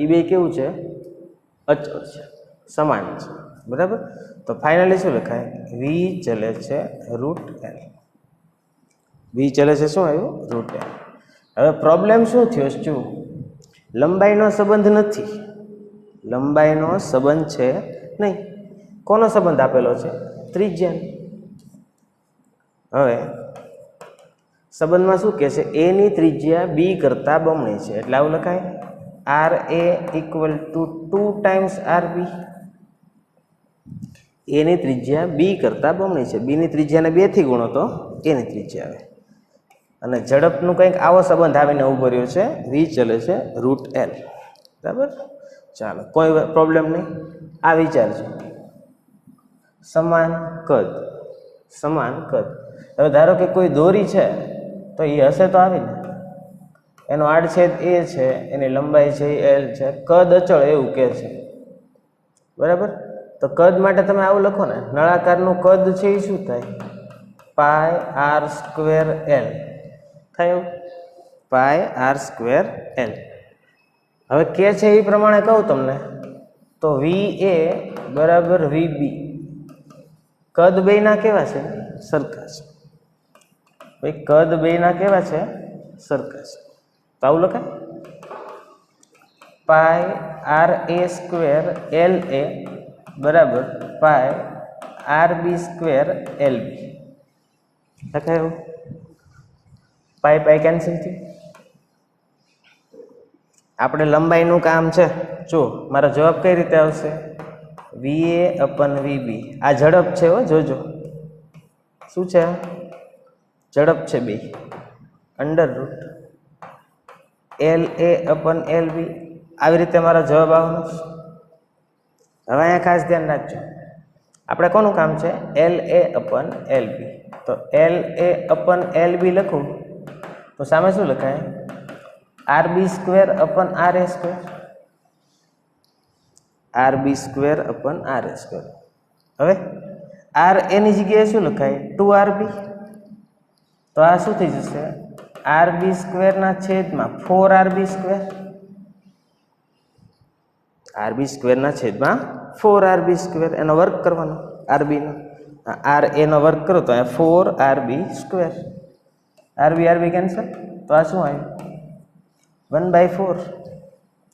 S1: એ બે કેવું છે? અચળ છે, સમાન છે. બરાબર. તો ફાઇનલી શું લખાય? V ચલે છે √L. V ચલે છે શું આવ્યું? √L. હવે પ્રોબ્લેમ શું થયો છે? લંબાઈનો સંબંધ નથી. લંબાઈનો સંબંધ છે નહીં. કોનો સંબંધ આપેલો છે? ત્રિજ્યાનો. હવે સંબંધમાં શું કહે છે? એ ની ત્રિજ્યા બી કરતા બમણી છે એટલે આવું લખાય RA = 2 × RB. એ ની ત્રિજ્યા બી કરતા બમણી છે. બી ની ત્રિજ્યાને 2 થી ગુણો તો એ ની ત્રિજ્યા આવે. અને ઝડપનું કંઈક આવો સંબંધ આવીને ઉભો રહ્યો છે. V ચલે છે √L. બરાબર. ચાલો કોઈ પ્રોબ્લેમ નહીં. આ વિચારજો. સમાન કદ. હવે ધારો કે કોઈ દોરી છે તો એ હશે તો આવીને એનો આડછેદ A છે, એની લંબાઈ છે L છે, કદ અચળ એવું કહે છે. બરાબર. તો કદ માટે તમે આવું લખો ને, નળાકારનું કદ છે એ શું થાય? πr²L થાય. πr²L. હવે કે છે એ પ્રમાણે કહું તમને તો VA = VB. કદ બેયના કેવા છે? સરખા છે. ભાઈ કદ બેયના કેવા છે? સરખા છે. તો આવું લખાય πRA²LA = πRB²LB. લખાય એવું? પાઈ કેન્સલ થયું. આપણે લંબાઈનું કામ છે. જો મારો જવાબ કઈ રીતે આવશે? VA/VB. આ ઝડપ છે હો, જોજો શું છે? ઝડપ છે બે. √ LA/LB. આવી રીતે મારો જવાબ આવવાનો છે. હવે અહીંયા ખાસ ધ્યાન રાખજો, આપણે કોનું કામ છે? LA/LB. તો LA/LB લખું તો સામે શું લખાય? RB²/RA². RB²/RA². હવે RA ની જગ્યાએ શું લખાય? 2RB. તો આ શું થઈ જશે? RB²/4RB². RB²/4RB². એનો વર્ગ કરવાનો, RB નો. RA નો વર્ગ કરો તો 4RB². RB કેન્સલ, તો આ શું આવ્યું? 1/4.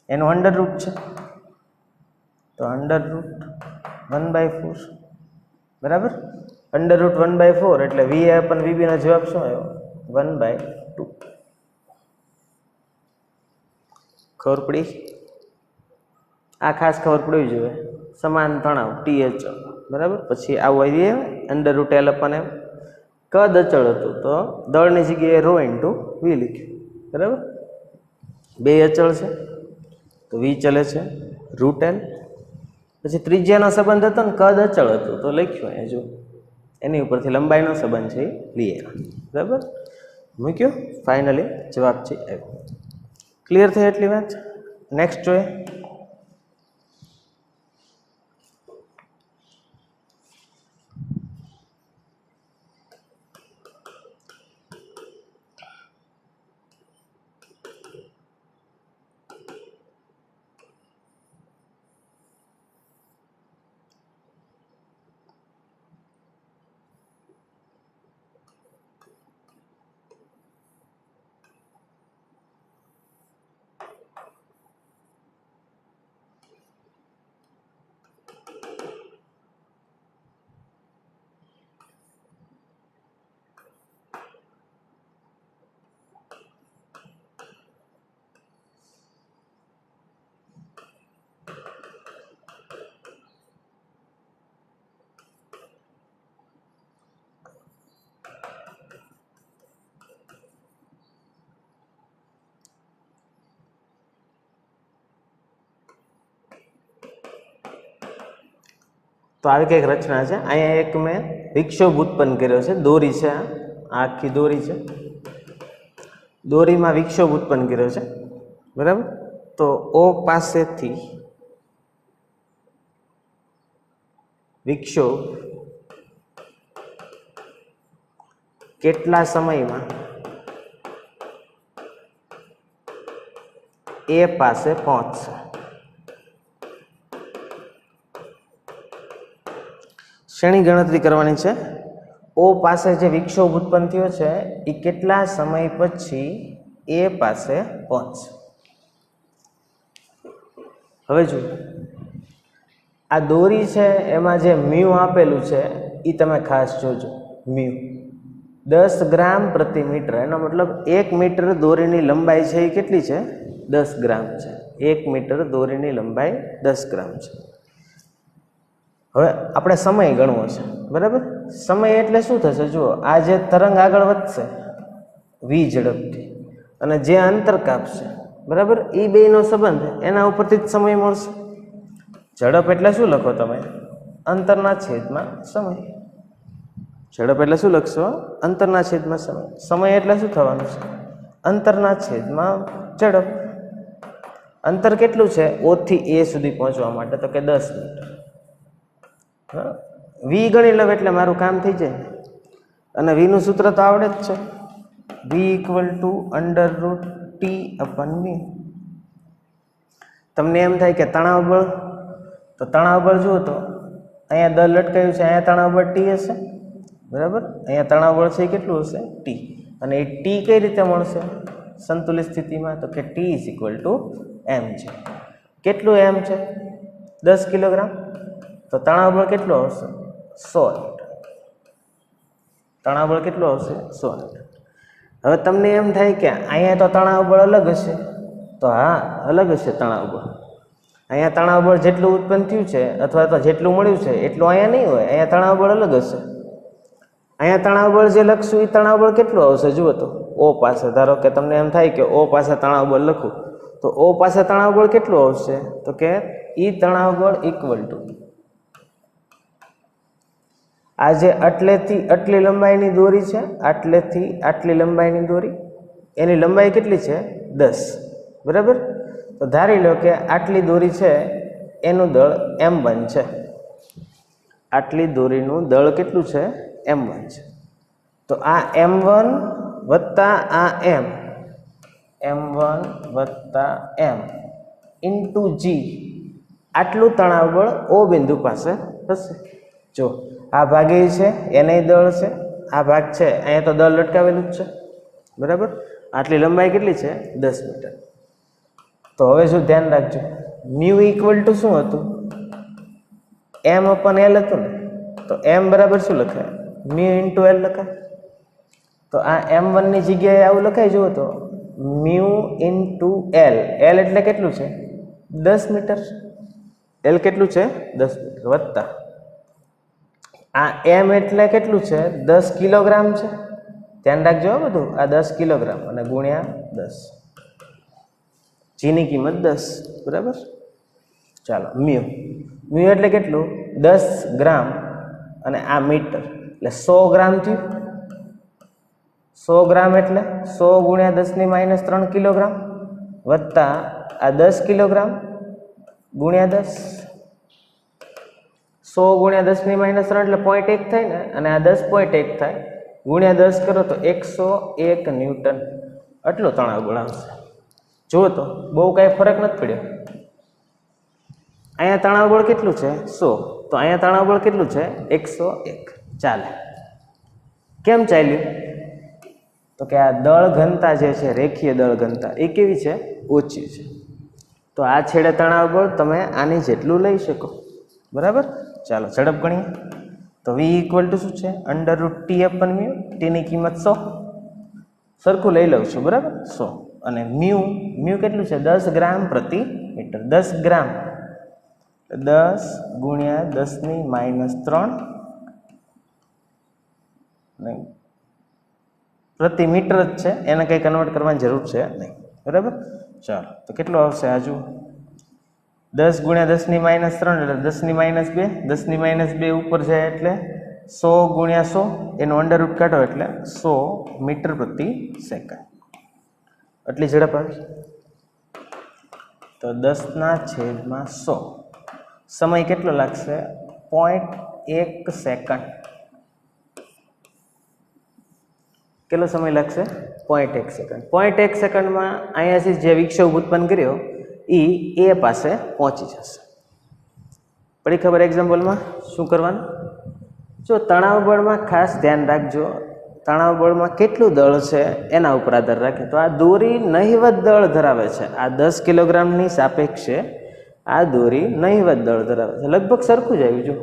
S1: એનું અંડર રૂટ છે, તો √1/4. બરાબર? √1/4 એટલે VA/VB નો જવાબ શું આવ્યો? 1/2. ખબર પડી? આ ખાસ ખબર પડવી જોઈએ. સમાન તણાવ TH. બરાબર? પછી આવું આવીએ √L/M. કદ અચળ હતું તો દળની જગ્યાએ ρ × V લખ્યું. બરાબર? બે અચળ છે તો V ચલે છે, √L. પછી ત્રિજ્યાનો સંબંધ હતો ને કદ અચળ હતું તો લખ્યું અહીંયા જો, એની ઉપરથી લંબાઈનો સંબંધ છે VA. બરાબર? મૂક્યો, ફાઇનલી જવાબ છે આવ્યો. ક્લિયર થઈ એટલી વાત? નેક્સ્ટ જોઈએ. તો આવી કંઈક રચના છે. અહીંયા એક મેં વિક્ષોભ ઉત્પન્ન કર્યો છે. દોરી છે, આ આખી દોરી છે. દોરીમાં વિક્ષોભ ઉત્પન્ન કર્યો છે. બરાબર? તો O પાસેથી વિક્ષોભ કેટલા સમયમાં A પાસે પહોંચશે? શેની ગણતરી કરવાની છે? O પાસે જે વિક્ષોભ ઉત્પન્ન થયો છે એ કેટલા સમય પછી A પાસે પહોંચશે. હવે જુઓ, આ દોરી છે એમાં જે મ્યુ આપેલું છે એ તમે ખાસ જોજો. મ્યુ 10 ગ્રામ પ્રતિ મીટર. એનો મતલબ 1 મીટર દોરીની લંબાઈ છે એ કેટલી છે? 10 ગ્રામ છે. 1 મીટર દોરીની લંબાઈ 10 ગ્રામ છે. હવે આપણે સમય ગણવો છે. બરાબર? સમય એટલે શું થશે? જુઓ, આ જે તરંગ આગળ વધશે v ઝડપથી અને જે અંતર કાપશે, બરાબર, એ બેનો સંબંધ એના ઉપરથી જ સમય મળશે. ઝડપ એટલે શું લખો તમે? અંતરના છેદમાં સમય. ઝડપ એટલે શું લખશો? અંતરના છેદમાં સમય. સમય એટલે શું થવાનું છે? અંતરના છેદમાં ઝડપ. અંતર કેટલું છે O થી A સુધી પહોંચવા માટે? તો કે 10 મીટર. V ગણી લઉં એટલે મારું કામ થઈ જાય. અને V નું સૂત્ર તો આવડે જ છે. V = √T/v. તમને એમ થાય કે તણાવ બળ, તો તણાવ બળ જુઓ તો અહીંયા દળ લટકાયું છે, અહીંયા તણાવ બળ T હશે. બરાબર? અહીંયા તણાવ બળ છે એ કેટલું હશે? T. અને એ T કઈ રીતે મળશે સંતુલિત સ્થિતિમાં? તો કે T = m છે. કેટલું m છે? 10 કિલોગ્રામ. તો તણાવ બળ કેટલો હશે? 100 ન્યૂટન. તણાવ બળ કેટલો હશે? 100 ન્યૂટન. હવે તમને એમ થાય કે અહીંયા તો તણાવ બળ અલગ હશે, તો હા અલગ હશે તણાવ બળ. અહીંયા તણાવ બળ જેટલું ઉત્પન્ન થયું છે અથવા તો જેટલું મળ્યું છે એટલું અહીંયા નહીં હોય, અહીંયા તણાવ બળ અલગ હશે. અહીંયા તણાવ બળ જે લખશું એ તણાવ બળ કેટલું આવશે જુઓ તો. ઓ પાસે ધારો કે તમને એમ થાય કે ઓ પાસે તણાવ બળ લખું તો ઓ પાસે તણાવ બળ કેટલું આવશે તો કે ઈ તણાવ બળ ઇક્વલ ટુ આ જે આટલેથી આટલી લંબાઈની દોરી છે, આટલેથી આટલી લંબાઈની દોરી, એની લંબાઈ કેટલી છે 10, બરાબર. તો ધારી લો કે આટલી દોરી છે એનું દળ m1 છે. આટલી દોરીનું દળ કેટલું છે m1 છે. તો આ m1 વત્તા આ m1 વત્તા m ઇન્ટુ g આટલું તણાવ બળ O બિંદુ પાસે હશે. જો આ ભાગે છે એને દળ છે, આ ભાગ છે અહીંયા તો દળ લટકાવેલું જ છે, બરાબર. આટલી લંબાઈ કેટલી છે 10 મીટર. તો હવે શું ધ્યાન રાખજો, મ્યુ ઇક્વલ ટુ શું હતું m અપન l હતું ને, તો m બરાબર શું લખાય મ્યુ ઇન્ટુ l લખાય. તો આ m1 ની જગ્યાએ આવું લખાય જુઓ તો મ્યુ ઇન્ટુ l. l એટલે કેટલું છે 10 મીટર. l કેટલું છે 10 મીટર વત્તા આ m એટલે કેટલું છે 10 કિલોગ્રામ છે. ધ્યાન રાખજો બધું, આ 10 કિલોગ્રામ અને ગુણ્યા 10, જીની કિંમત 10, બરાબર. ચાલો મ્યુ એટલે કેટલું 10 ગ્રામ અને આ મીટર એટલે 100 ગ્રામ થયું. 100 ગ્રામ એટલે 100 ગુણ્યા 10⁻³ કિલોગ્રામ વત્તા આ 10 કિલોગ્રામ ગુણ્યા 10. 100 ગુણ્યા 10⁻³ એટલે 0.1 થાય ને, અને આ 10.1 થાય ગુણ્યા 10 કરો તો 101 ન્યૂટન. આટલો તણાવ બળ આવશે. જુઓ તો બહુ કાંઈ ફરક નથી પડ્યો. અહીંયા તણાવ બળ કેટલું છે 100, તો અહીંયા તણાવ બળ કેટલું છે 101. ચાલે. કેમ ચાલ્યું તો કે આ દળ ઘનતા જે છે રેખીય દળ ઘનતા એ કેવી છે ઓછી છે. તો આ છેડે તણાવ બળ તમે આની જેટલું લઈ શકો, બરાબર. ચાલો ઝડપ ગણીએ. તો v ઇક્વલ ટુ શું છે √t/μ, t ની કિંમત 100 સરખું લઈ લઉં છું, બરાબર 100. અને મ્યુ કેટલું છે 10 ગ્રામ પ્રતિ મીટર. 10 ગ્રામ 10 ગુણ્યા 10⁻³ પ્રતિ મીટર જ છે, એને કંઈ કન્વર્ટ કરવાની જરૂર છે નહીં, બરાબર. ચાલો તો કેટલું આવશે આ જુઓ 10 ગુણ્યા 10⁻³ એટલે 10⁻², 10⁻² ઉપર જાય એટલે 100 ગુણ્યા 100 એનું અંડર રૂટ કાઢો એટલે 100 મીટર પ્રતિ સેકન્ડ. આટલી ઝડપ આવી. તો 10/100 સમય કેટલો લાગશે 0.1 સેકન્ડ. કેટલો સમય લાગશે 0.1 સેકન્ડ. 0.1 સેકન્ડમાં અહીંયાથી જે વિક્ષેપ ઉત્પન્ન કર્યો એ પાસે પહોંચી જશે. પડી ખબર એક્ઝામ્પલમાં શું કરવાનું? જો તણાવ બળમાં ખાસ ધ્યાન રાખજો, તણાવ બળમાં કેટલું દળ છે એના ઉપર આધાર રાખે. તો આ દોરી નહિવત દળ ધરાવે છે. આ 10 કિલોગ્રામની સાપેક્ષે આ દોરી નહિવત દળ ધરાવે છે. લગભગ સરખું જ આવ્યું. જો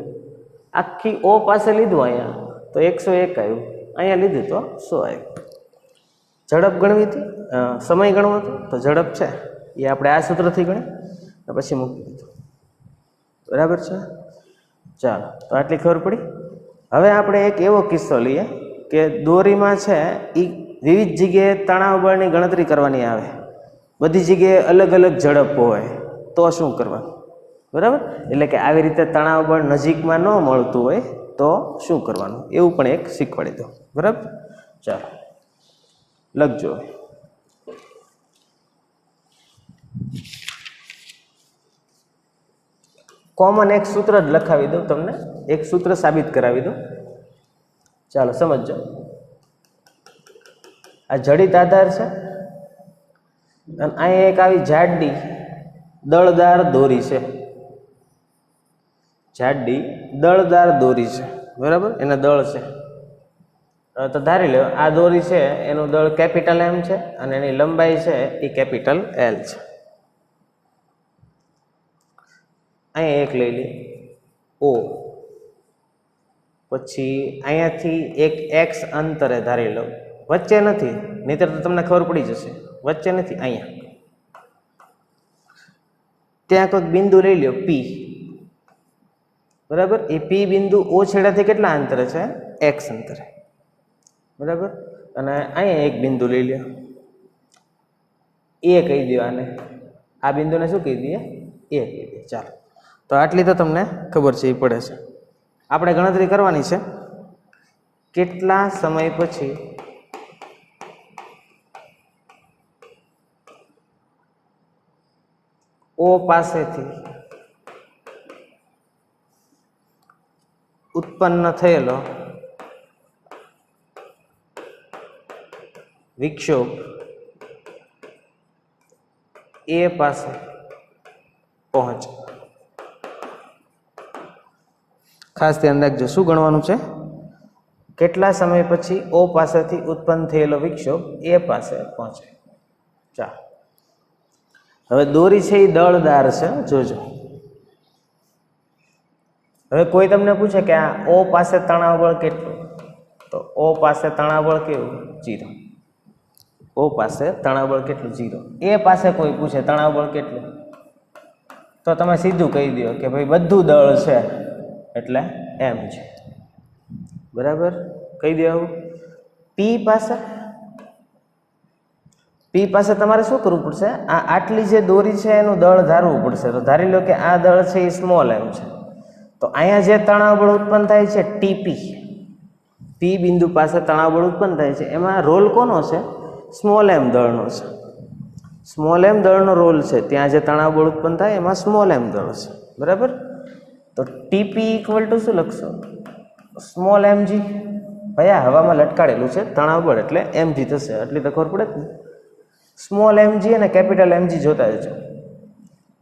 S1: આખી O પાસે લીધું અહીંયા તો 101 આવ્યું, અહીંયા લીધું તો 100 આવ્યું. ઝડપ ગણવી હતી, સમય ગણવો હતો તો ઝડપ છે એ આપણે આ સૂત્રથી ગણી પછી મૂકી દીધું, બરાબર છે. ચાલો તો આટલી ખબર પડી. હવે આપણે એક એવો કિસ્સો લઈએ કે દોરીમાં છે એ વિવિધ જગ્યાએ તણાવ બળની ગણતરી કરવાની આવે, બધી જગ્યાએ અલગ અલગ ઝડપ હોય તો શું કરવાનું, બરાબર. એટલે કે આવી રીતે તણાવ બળ નજીકમાં ન મળતું હોય તો શું કરવાનું એવું પણ એક શીખવાડી દો, બરાબર. ચાલો લખજો. કોમન એક સૂત્ર જ લખાવી દઉં તમને, એક સૂત્ર સાબિત કરાવી દઉં. ચાલો સમજો. આ જડિત આધાર છે અને અહીંયા એક આવી જાડી દળદાર દોરી છે. જાડી દળદાર દોરી છે, બરાબર. એના દળ છે. તો ધારી લો આ દોરી છે એનું દળ કેપિટલ M છે અને એની લંબાઈ છે એ કેપિટલ L છે. અહીંયા એક લઈ લઈએ O, પછી અહીંયાથી એક x અંતરે ધારી લો, વચ્ચે નથી, નહીંતર તો તમને ખબર પડી જશે, વચ્ચે નથી, અહીંયા ત્યાં કોઈક બિંદુ લઈ લ્યો પી, બરાબર. એ પી બિંદુ ઓ છેડાથી કેટલા અંતરે છે? એક્સ અંતરે, બરાબર. અને અહીંયા એક બિંદુ લઈ લ્યો, એ કહી દો આને, આ બિંદુને શું કહી દઈએ? એ કહી દઈએ. ચાલો, તો આટલી તો તમને ખબર છે, એ પડે છે. આપણે ગણતરી કરવાની છે કેટલા સમય પછી ઓ પાસેથી ઉત્પન્ન થયેલો વિક્ષોભ એ પાસે પહોંચે. ખાસ ધ્યાન રાખજો, શું ગણવાનું છે? કેટલા સમય પછી ઓ પાસેથી ઉત્પન્ન થયેલો વિક્ષોભ એ પાસે પહોંચે. ચાલો, હવે દોરી છે એ દળદાર છે, જોજો. હવે કોઈ તમને પૂછે કે આ ઓ પાસે તણાવ બળ કેટલું, તો ઓ પાસે તણાવ બળ કેવું? 0. ઓ પાસે તણાવ બળ કેટલું? 0. એ પાસે કોઈ પૂછે તણાવ બળ કેટલું, તો તમે સીધું કહી દો કે ભાઈ બધું દળ છે એટલે એમ છે, બરાબર. કહી દો. પી પાસે તમારે શું કરવું પડશે? આટલી જે દોરી છે એનું દળ ધારવું પડશે. તો ધારી લો કે આ દળ છે એ સ્મોલ એમ છે, તો અહીંયા જે તણાવ બળ ઉત્પન્ન થાય છે ટીપી, પી બિંદુ પાસે તણાવ બળ ઉત્પન્ન થાય છે, એમાં રોલ કોનો છે? સ્મોલ એમ દળનો છે. સ્મોલ એમ દળનો રોલ છે, ત્યાં જે તણાવ બળ ઉત્પન્ન થાય એમાં સ્મોલ એમ દળ છે, બરાબર. તો ટીપી ઇક્વલ ટુ શું લખશો? Small mg. ભાઈ આ હવામાં લટકાડેલું છે તણાવ બળ એટલે એમજી થશે, એટલી તો ખબર પડે જ ને. સ્મોલ એમજી અને કેપિટલ એમજી જોતા જજો.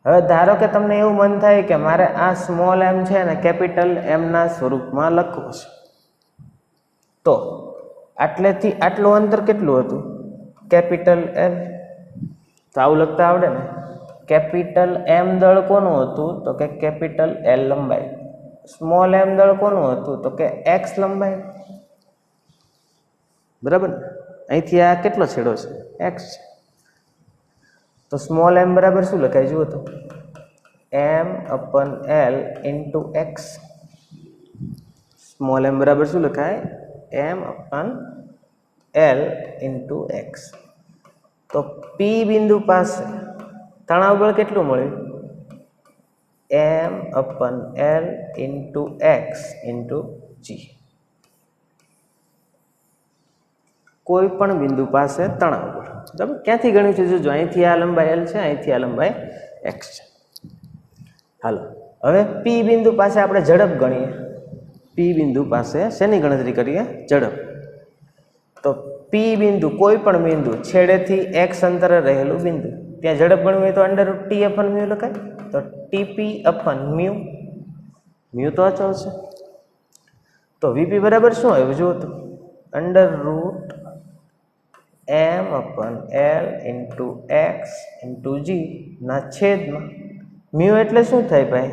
S1: હવે ધારો કે તમને એવું મન થાય કે મારે આ સ્મોલ એમ છે ને કેપિટલ એમના સ્વરૂપમાં લખવું છે, તો આટલેથી આટલું અંતર કેટલું હતું? Capital L. તો આવું લખતા આવડે ને. કેપિટલ એમ દળ કોનું હતું? તો કે કેપિટલ એલ લંબાઈ. સ્મોલ એમ દળ કોનું હતું? તો કે એક્સ લંબાઈ, બરાબર ને. અહીંથી આ કેટલો છેડો છે? એક્સ છે. તો સ્મોલ એમ બરાબર શું લખાય? જુઓ તો m/l × x. સ્મોલ એમ બરાબર શું લખાય? m/l × x. તો પી બિંદુ પાસે તણાવ બળ કેટલું મળ્યું? m/l × x × g. કોઈ પણ બિંદુ પાસે તણાવ બળ, બરાબર. ક્યાંથી ગણ્યું છે? જોજો, અહીંથી આ લંબાઈ l છે, અહીંથી આ લંબાઈ x છે. હાલો, હવે પી બિંદુ પાસે આપણે ઝડપ ગણીએ. પી બિંદુ પાસે શેની ગણતરી કરીએ? ઝડપ. તો પી બિંદુ, કોઈ પણ બિંદુ છેડેથી x અંતરે રહેલું બિંદુ, ત્યાં ઝડપ ગણવી હોય તો √T/μ લખાય. તો Tp/μ, મ્યુ તો અચળ છે. તો વીપી બરાબર શું આવ્યું? જુઓ તો √m/l × x × g ના છેદમાં મ્યુ એટલે શું થાય ભાઈ?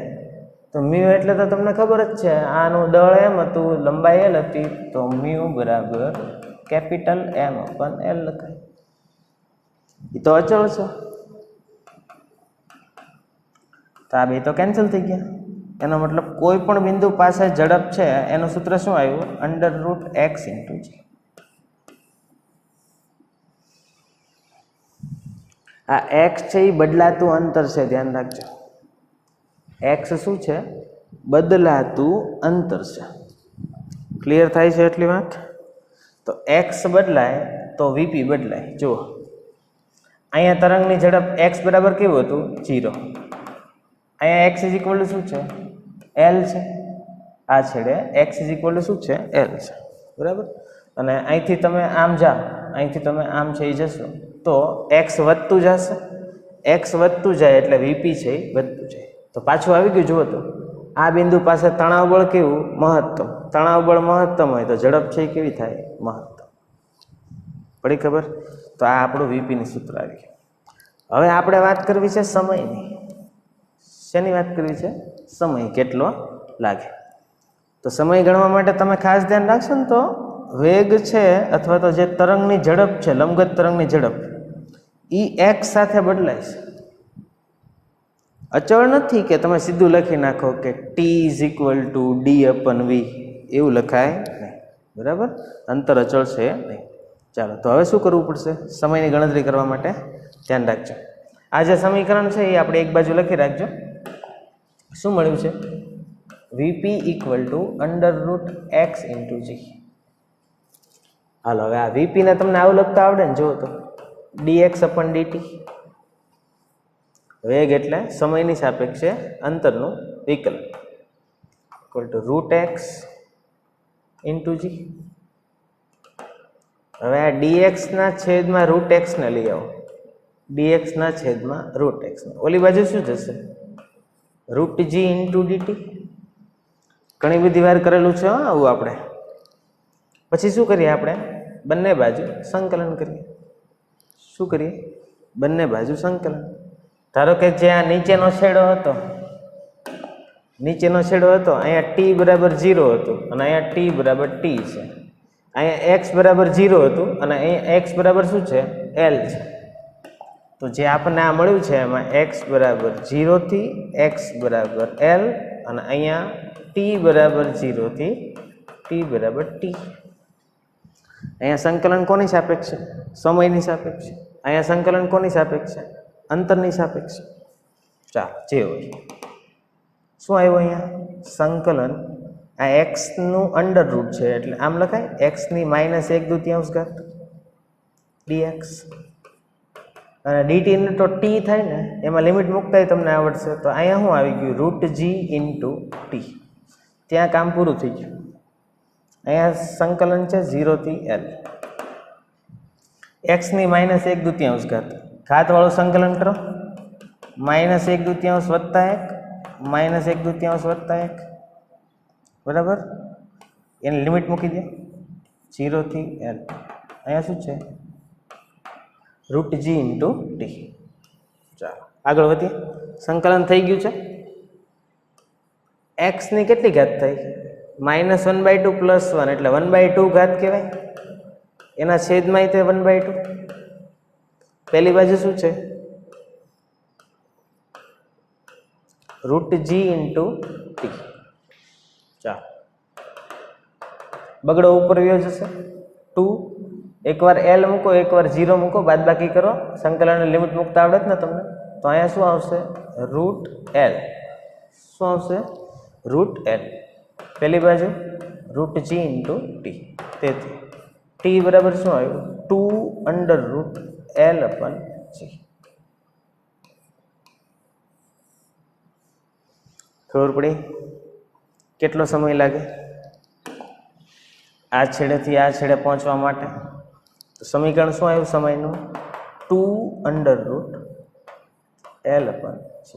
S1: તો મ્યુ એટલે તો તમને ખબર જ છે, આનું દળ એમ હતું, લંબાઈ એલ હતી, તો મ્યુ બરાબર કેપિટલ m/l લખાય. એ તો અચળ છે, તો આ બે તો કેન્સલ થઈ ગયા. એનો મતલબ કોઈ પણ બિંદુ પાસે ઝડપ છે એનું સૂત્ર શું આવ્યું? √x × g. આ x છે એ બદલાતું અંતર છે, ધ્યાન રાખજો. x શું છે? બદલાતું અંતર છે. ક્લિયર થાય છે એટલી વાત? તો x બદલાય તો વીપી બદલાય. જુઓ, અહીંયા તરંગની ઝડપ x બરાબર કેવું હતું? 0. અહીંયા x = શું છે? l છે. આ છેડે x = શું છે? l છે, બરાબર. અને અહીંથી તમે આમ જાઓ, અહીંથી તમે આમ છે એ જશો તો x વધતું જશે. x વધતું જાય એટલે વીપી છે એ વધતું જાય. તો પાછું આવી ગયું. જુઓ તો આ બિંદુ પાસે તણાવ બળ કેવું? મહત્તમ. તણાવ બળ મહત્તમ હોય તો ઝડપ છે એ કેવી થાય? મહત્તમ. પડી ખબર? તો આ આપણું વીપીનું સૂત્ર આવી ગયું. હવે આપણે વાત કરવી છે સમયની. શેની વાત કરવી છે? સમય કેટલો લાગે. તો સમય ગણવા માટે તમે ખાસ ધ્યાન રાખશો ને, તો વેગ છે અથવા તો જે તરંગની ઝડપ છે, લંબગત તરંગની ઝડપ, એ x સાથે બદલાય છે. અચળ નથી કે તમે સીધું લખી નાખો કે T is equal to D upon V, એવું લખાય નહીં, બરાબર. અંતર અચળ છે નહીં. ચાલો, તો હવે શું કરવું પડશે સમયની ગણતરી કરવા માટે? ધ્યાન રાખજો, આ જે સમીકરણ છે એ આપણે એક બાજુ લખી રાખજો. શું મળ્યું છે? VP equal to √x into G. હાલો, હવે આ વીપીને તમને આવું લખતા આવડે ને? જુઓ તો dx અપન dt. વેગ એટલે સમયની સાપેક્ષે અંતરનું વિકલન ઇક્વલ ટુ √x ઇન્ટુ જી. હવે આ dx ના છેદમાં √x ને લઈ આવો. dx ના છેદમાં √x ને ઓલી બાજુ શું જશે? √g into dt. ઘણી બધી વાર કરેલું છે આવું આપણે. પછી શું કરીએ આપણે? બંને બાજુ સંકલન કરીએ. શું કરીએ? બંને બાજુ સંકલન. ધારો કે જે આ નીચેનો છેડો હતો, અહીંયા t બરાબર 0 હતું અને અહીંયા t બરાબર t છે. અહીંયા x બરાબર 0 હતું અને અહીંયા x બરાબર શું છે? l છે. તો જે આપણને આ મળ્યું છે એમાં x બરાબર 0 થી x બરાબર l અને અહીંયા t બરાબર 0 થી t બરાબર t. અહીંયા સંકલન કોની સાપેક્ષે? સમયની સાપેક્ષે. અહીંયા સંકલન કોની સાપેક્ષે? અંતરની સાપેક્ષે. ચાલો, જે હોય. શું આવ્યું અહીંયા? સંકલન આ x નું અંડર રૂટ છે એટલે આમ લખાય x ની -1/2 dx અને dt ને તો t થાય ને, એમાં લિમિટ મૂકતાય તમને આવડશે. તો અહીંયા શું આવી ગયું? √g into t. ત્યાં કામ પૂરું થઈ ગયું. અહીંયા સંકલન છે 0 થી l. x ની -1/2 ઘાતવાળું સંકલન કરો. -1/2 વત્તા 1 -1/2 બરાબર. એની લિમિટ મૂકી દે 0 થી l. અહીંયા શું છે? √g into t. ચાલો આગળ વધીએ. સંકલન થઈ ગયું છે. x ની કેટલી ઘાત થઈ? -1/2 + 1 એટલે 1/2 ઘાત કહેવાય. એના છેદમાં તે 1/2. પહેલી બાજુ શું છે? √g into t. ચાલો, બગડો ઉપર વ્યો જશે 2. એકવાર l મૂકો, એકવાર 0 મૂકો, બાદબાકી કરો. સંકલનની લિમિટ મૂકતા આવડે જ ને તમને? તો અહીંયા શું આવશે? √l. શું આવશે? √l. પહેલી બાજુ √g ઇન્ટુ t. તેથી t બરાબર શું આવ્યું? 2 √l અપન g. ખબર પડી કેટલો સમય લાગે આ છેડેથી આ છેડે પહોંચવા માટે? તો સમીકરણ શું આવ્યું સમયનું? 2 √l અપન g.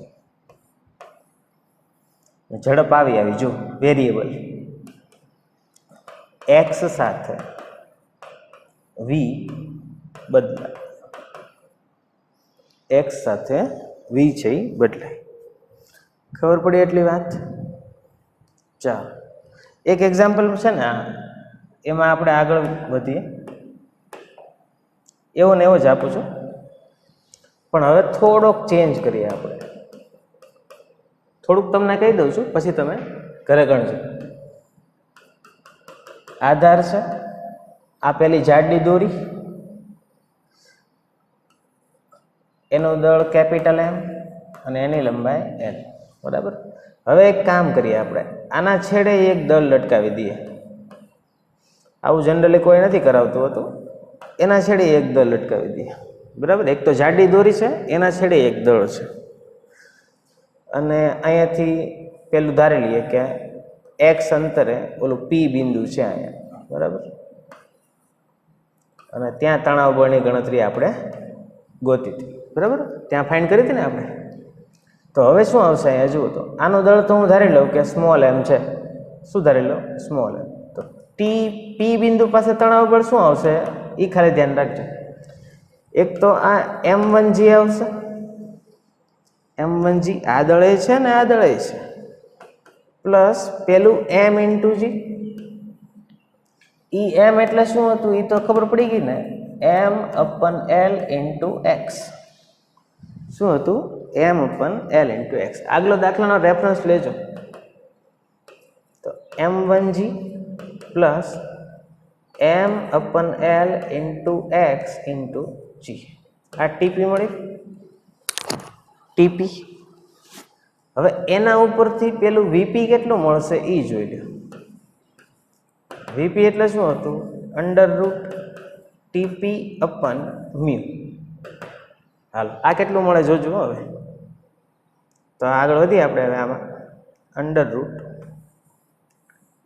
S1: ઝડપ આવી જો વેરિયેબલ x સાથે v બદલાય. x સાથે v છે એ બદલાય. ખબર પડી એટલી વાત? ચાલો, એક એક્ઝામ્પલ છે ને એમાં આપણે આગળ વધીએ. એવો ને એવો જ આપું છું, પણ હવે થોડોક ચેન્જ કરીએ આપણે. થોડુંક તમને કહી દઉં છું, પછી તમે ઘરે ગણજો. આધાર છે, આ પેલી જાડી દોરી, એનું દળ કેપિટલ M અને એની લંબાઈ L. બરાબર. હવે એક કામ કરીએ આપણે, આના છેડે એક દળ લટકાવી દઈએ. આવું જનરલી કોઈ નથી કરાવતું હતું. એના છેડે એક દળ લટકાવી દઈએ. બરાબર. એક તો જાડી દોરી છે, એના છેડે એક દળ છે. અને અહીંયાથી પેલું ધારી લઈએ કે x અંતરે ઓલું P બિંદુ છે અહીંયા. બરાબર. અને ત્યાં તણાવ બળની ગણતરી આપણે ગોતી હતી. બરાબર. ત્યાં ફાઇન્ડ કરી હતી ને આપણે. તો હવે શું આવશે અહીંયા જુઓ તો, આનું દળ તો હું ધારી લઉં કે સ્મોલ m છે. શું ધારી લઉં? Small m. તો P બિંદુ પાસે તણાવ બળ શું આવશે એ ખાલી ધ્યાન રાખજો. એક તો આ m1g આવશે, m1g આ દળે છે ને આ દળે છે, પ્લસ પેલું m ઇન્ટુ g. ઈ m એટલે શું હતું એ તો ખબર પડી ગઈ ને, m/l ઇન્ટુ x. શું હતું? m/l × x. આગલો દાખલાનો રેફરન્સ લેજો તો m1g plus m/l × x × g. આ ટીપી મળી, ટીપી. હવે એના ઉપરથી પેલું વીપી કેટલું મળશે એ જોઈ લો. વીપી એટલે શું હતું? √TP/μ. હાલ આ કેટલું મળે જોજો હવે. તો આગળ વધીએ આપણે હવે આમાં.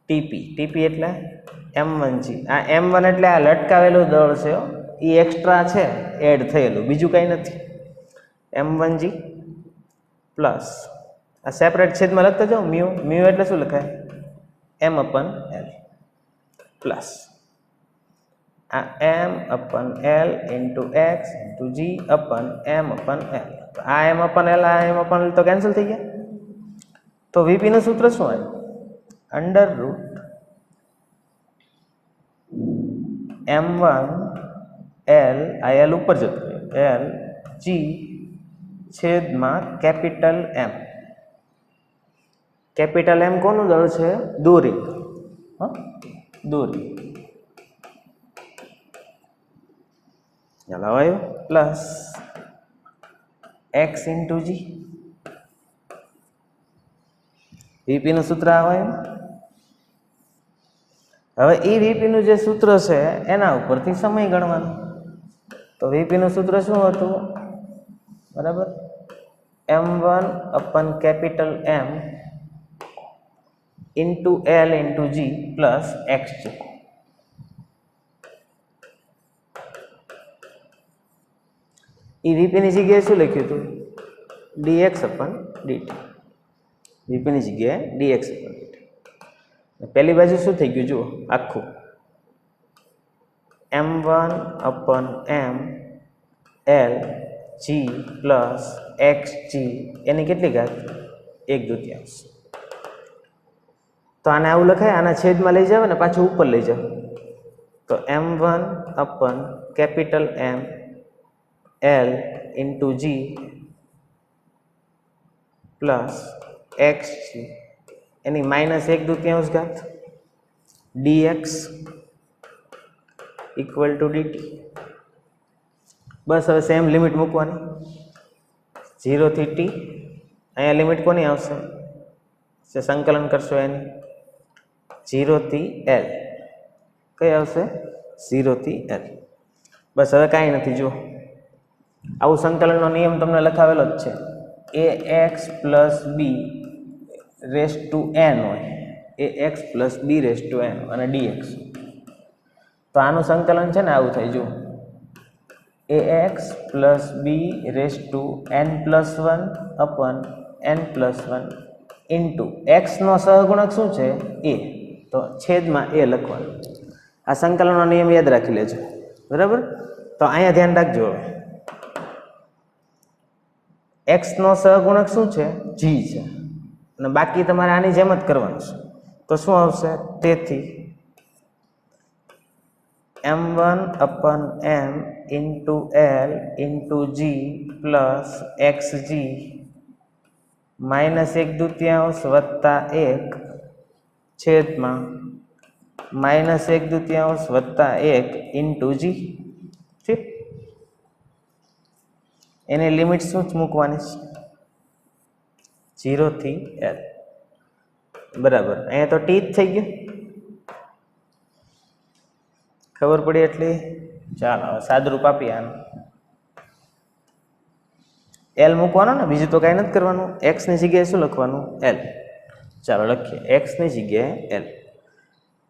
S1: √TP, ટીપી એટલે m1g. આ m1 એટલે આ લટકાવેલું દળ છે, એ એક્સ્ટ્રા છે એડ થયેલું, બીજું કંઈ નથી. m1g પ્લસ આ સેપરેટ છેદમાં લખતા જાઓ મ્યુ. મ્યુ એટલે શું લખાય? m/l પ્લસ આ m/l × x × g/m/l. આ m/l આ m/l તો કેન્સલ થઈ ગયા. તો વીપી નું સૂત્ર શું આવ્યું? √m1l, આ l ઉપર જતું રહ્યું, l g છેદમાં કેપિટલ M. કેપિટલ M કોનું દળ છે? દોરી. દોરી. ચાલો આવ્યું પ્લસ x × g. વીપી નું સૂત્ર આવ્યું. હવે એ વીપી નું જે સૂત્ર છે એના ઉપરથી સમય ગણવાનો. તો વીપી નું સૂત્ર શું હતું? બરાબર, m1/M × l × g plus xg. એ વીપીની જગ્યાએ શું લખ્યું હતું? dx/dt. વીપીની જગ્યાએ dx/dt. પહેલી બાજુ શું થઈ ગયું જુઓ, આખું m1/M l g plus xg એની કેટલી ઘાત? 1/2. તો આને આવું લખાય, આના છેદમાં લઈ જાવ ને પાછું ઉપર લઈ જાવ તો m1/M l × g plus xg એની -1/2 ઘાત dx = dt. બસ હવે સેમ લિમિટ મૂકવાની 0 થી t. અહીંયા લિમિટ કોની આવશે? સંકલન કરશો એની 0 થી l. કઈ આવશે? 0 થી l. બસ હવે કાંઈ નથી. જુઓ આવું સંકલનનો નિયમ તમને લખાવેલો જ છે. ax + b n હોય, ax + b n અને dx. તો આનું સંકલન છે ને આવું થાય. જુઓ ax + b n + 1 x નો સહગુણક શું છે? a. તો છેદમાં a લખવાનું. આ સંકલનનો નિયમ યાદ રાખી લેજો. બરાબર. તો અહીંયા ધ્યાન રાખજો. x નો સહગુણક શું છે? g છે. અને બાકી તમારે આની જેમ જ કરવાનું છે. તો શું આવશે? તેથી m1/M × l × g plus xg -1/2 વત્તા 1 છેદમાં -1/2 વત્તા 1 × g. ઠીક. એની લિમિટ શું જ મૂકવાની છે? 0 થી l. બરાબર. અહીંયા તો t જ થઈ ગયું. ખબર પડી એટલી? ચાલો હવે સાદરૂપ આપીએ આનું. l મૂકવાનો ને, બીજું તો કાંઈ નથી કરવાનું. x ની જગ્યાએ શું લખવાનું? l. ચાલો લખીએ x ની જગ્યાએ l.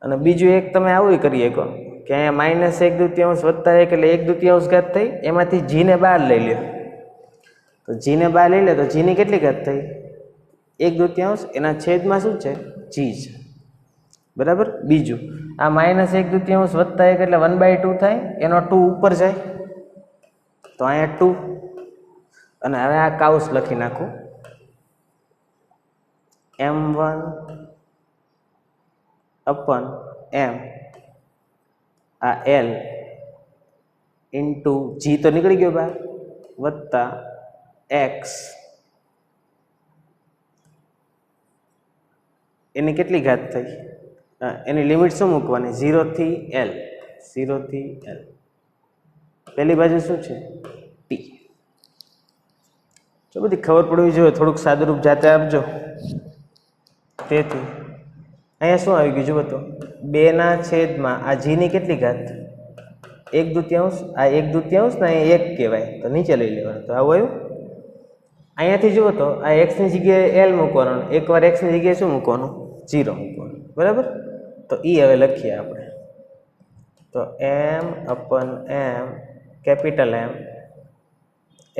S1: અને બીજું એક તમે આવું કરી શકો કે અહીંયા -1/2 વત્તા 1 એટલે 1/2 ઘાત થઈ. એમાંથી g ને બહાર લઈ લ્યો. તો g ને બહાર લઈ લે તો g ની કેટલી ઘાત થઈ? 1/2. એના છેદમાં શું છે? g છે. બરાબર. બીજું આ -1/2 વત્તા 1 એટલે 1/2 થાય. એનો 2 ઉપર જાય તો અહીંયા 2. અને હવે આ કાઉસ લખી નાખું. m1/M આ l × g તો નીકળી ગયો બહાર વત્તા x એની કેટલી ઘાત થઈ? એની લિમિટ શું મૂકવાની? 0 થી L. 0 થી L. પહેલી બાજુ શું છે? t. જો બધી ખબર પડવી જોઈએ, થોડુંક સાદુરૂપ જાતે આપજો. તેથી અહીંયા શું આવી ગયું જુઓ તો, 2/, આ જીની કેટલી ઘાત? 1/2. આ 1/2 ને અહીંયા 1 કહેવાય, તો નીચે લઈ લેવાનું. તો આવું આવ્યું. અહીંયાથી જુઓ તો આ એક્સની જગ્યાએ L મૂકવાનું, એકવાર એક્સની જગ્યાએ શું મૂકવાનું? 0 મૂકવાનું. બરાબર. તો એ હવે લખીએ આપણે. તો m/m capital M L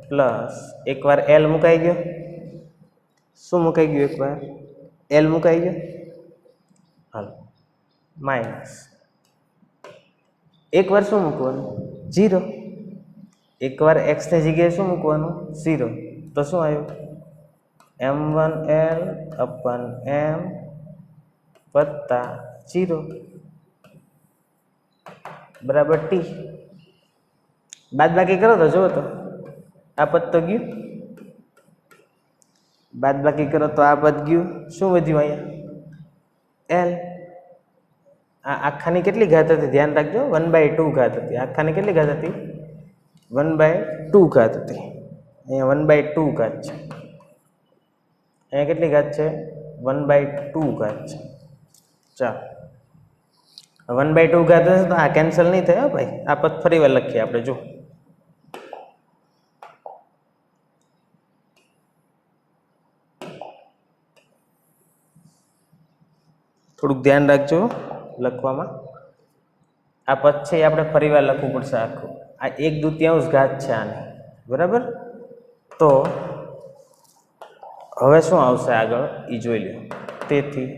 S1: plus એકવાર L મુકાઈ ગયો. શું મુકાઈ ગયું? એકવાર L મુકાઈ ગયો. હાલો, માઇનસ એકવાર શું મૂકવાનું? 0. એકવાર એક્સની જગ્યાએ શું મૂકવાનું? 0. તો શું આવ્યું? m1L/m વત્તા 0 બરાબર t. બાદબાકી કરો તો જુઓ તો આ પદ તો ગયું. બાદબાકી કરો તો આ પદ ગયું. શું વધ્યું અહીંયા? L. આ આખાની કેટલી ઘાત હતી? ધ્યાન રાખજો, 1/2 ઘાત હતી. આખાની કેટલી ઘાત હતી? 1/2 ઘાત હતી. અહીંયા 1/2 ઘાત છે. અહીંયા કેટલી ઘાત છે? 1/2 ઘાત છે. ચાલો, 1/2 ઘાત હશે તો આ કેન્સલ નહીં થાય ભાઈ. આ પદ ફરી વાર લખીએ આપણે. જો થોડુંક ધ્યાન રાખજો લખવામાં. આ પદ છે એ આપણે ફરી વાર લખવું પડશે આખું. આ 1/2 ઘાત છે આની. બરાબર. તો હવે શું આવશે આગળ એ જોઈ લો. તેથી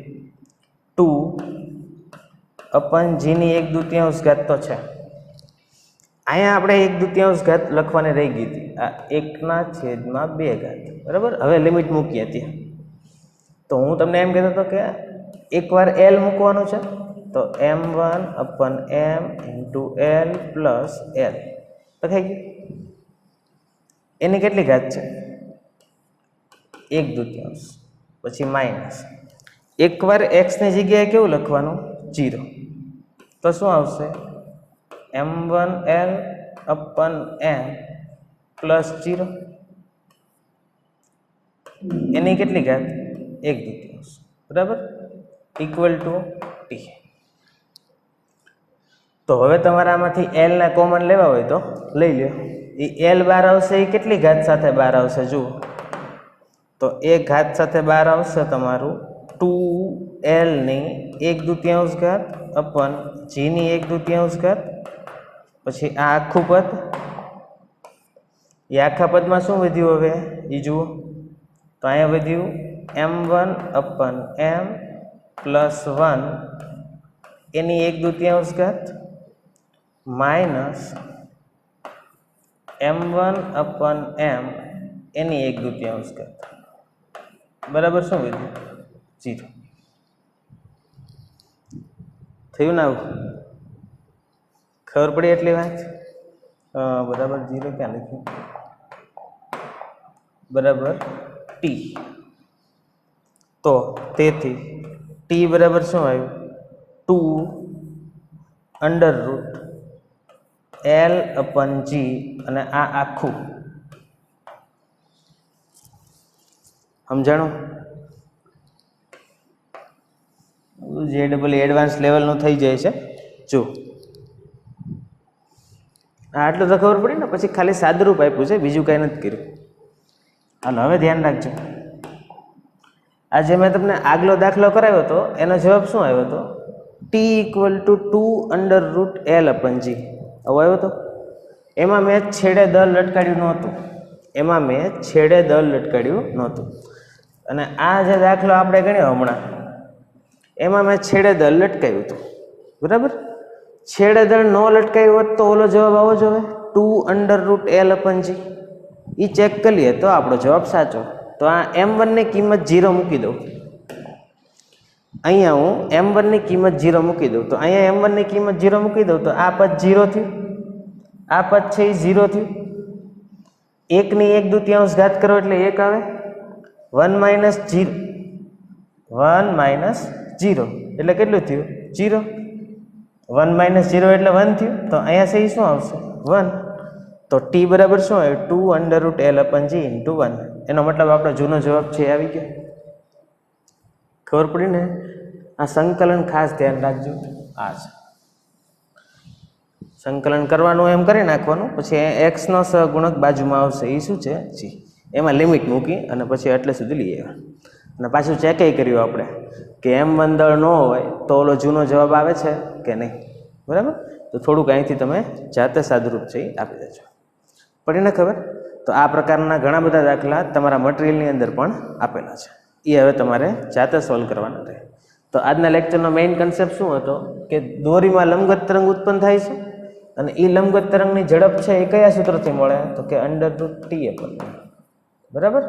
S1: 2/gની 1/2 ઘાત તો છે. અહીંયા આપણે 1/2 ઘાત લખવાની રહી ગઈ હતી. આ 1/2 ઘાત. બરાબર. હવે લિમિટ મૂકીએ ત્યાં. તો હું તમને એમ કહેતો હતો કે એકવાર L મૂકવાનું છે. તો m1/m L પ્લસ L લખાઈ ગયું. એની કેટલી ઘાત છે? 1/2. પછી માઇનસ એકવાર એક્સની જગ્યાએ કેવું લખવાનું? 0. તો શું આવશે? m1L/m plus 0. એની કેટલી ઘાત? 1/2. બરાબર. Equal to t. તો હવે તમારે આમાંથી L ના કોમન લેવા હોય તો લઈ લો. એ L બહાર આવશે એ કેટલી ઘાત સાથે બહાર આવશે? જુઓ તો એ ઘાત સાથે બહાર આવશે તમારું 2L ની 1/2 ઘાત અપન g ની 1/2 ઘાત. પછી આ આખું પદ. એ આખા પદમાં શું વધ્યું હવે એ જુઓ તો અહીંયા વધ્યું m1/m પ્લસ 1 એની 1/2 ઘાત માઇનસ m1/m એની 1/2 ઘાત. બરાબર. શું વધ્યું? 0. થયું ને? આવું ખબર પડી એટલી વાત? બરાબર. 0 ક્યાં લખ્યું? બરાબર t. તો તેથી t બરાબર શું આવ્યું? 2/L/g અને આ આખું સમજાણું? જે એડવાન્સ લેવલનું થઈ જાય છે. જો આટલું તો ખબર પડી ને. પછી ખાલી સાદુરૂપ આપ્યું છે, બીજું કાંઈ નથી કર્યું. હાલો હવે ધ્યાન રાખજો. આ જે મેં તમને આગલો દાખલો કરાવ્યો હતો એનો જવાબ શું આવ્યો હતો? t = 2/L/g આવ્યો હતો. એમાં મેં છેડે દળ લટકાડ્યું નહોતું. અને આ જે દાખલો આપણે ગણ્યો હમણાં એમાં મેં છેડે દળ લટકાવ્યું હતું. બરાબર. છેડે દળ ન લટકાવ્યું હોત તો ઓલો જવાબ આવો જ હવે 2/L/g. એ ચેક કરીએ તો આપણો જવાબ સાચો. તો આ m1 ની કિંમત 0 મૂકી દઉં. અહીંયા હું m1 ની કિંમત 0 મૂકી દઉં. તો અહીંયા m1 ની કિંમત 0 મૂકી દઉં તો આ પદ 0 થયું. આ પદ છે એ 0 થયું. 1 ની 1/2 ઘાત કરો એટલે 1 આવે. 1 - 0 1 માઇનસ 0 એટલે કેટલું થયું 0. 1 માઇનસ 0 એટલે 1 થયું. તો અહીંયા છે એ શું આવશે 1. તો t બરાબર શું આવે 2√L/g × 1. એનો મતલબ આપણો જૂનો જવાબ છે એ આવી ગયો. ખબર પડી ને? આ સંકલન ખાસ ધ્યાન રાખજો. આ છે સંકલન કરવાનું, એમ કરી નાખવાનું, પછી એક્સનો સહગુણક બાજુમાં આવશે, એ શું છે જી. એમાં લિમિટ મૂકી અને પછી એટલે સુધી લઈ આવ્યા. અને પાછું ચેક કર્યું આપણે કે m1 દળ ન હોય તો ઓલો જૂનો જવાબ આવે છે કે નહીં. બરાબર? તો થોડુંક અહીંથી તમે જાતે સાદુરૂપ છે એ આપી દેજો. પડીને ખબર? તો આ પ્રકારના ઘણા બધા દાખલા તમારા મટીરિયલની અંદર પણ આપેલા છે. એ હવે તમારે જાતે સોલ્વ કરવાના રહે. તો આજના લેક્ચરનો મેઇન કન્સેપ્ટ શું હતો કે દોરીમાં લંબગત તરંગ ઉત્પન્ન થાય છે અને એ લંબગત તરંગની ઝડપ છે એ કયા સૂત્રથી મળે? તો કે √T/. બરાબર?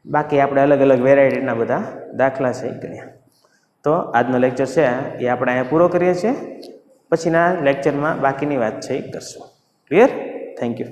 S1: બાકી આપણે અલગ અલગ વેરાયટીના બધા દાખલા છે એ કર્યા. તો આજનો લેક્ચર છે એ આપણે અહીંયા પૂરો કરીએ છીએ. પછીના લેક્ચરમાં બાકીની વાત છે એ કરશું. ક્લિયર? Thank you.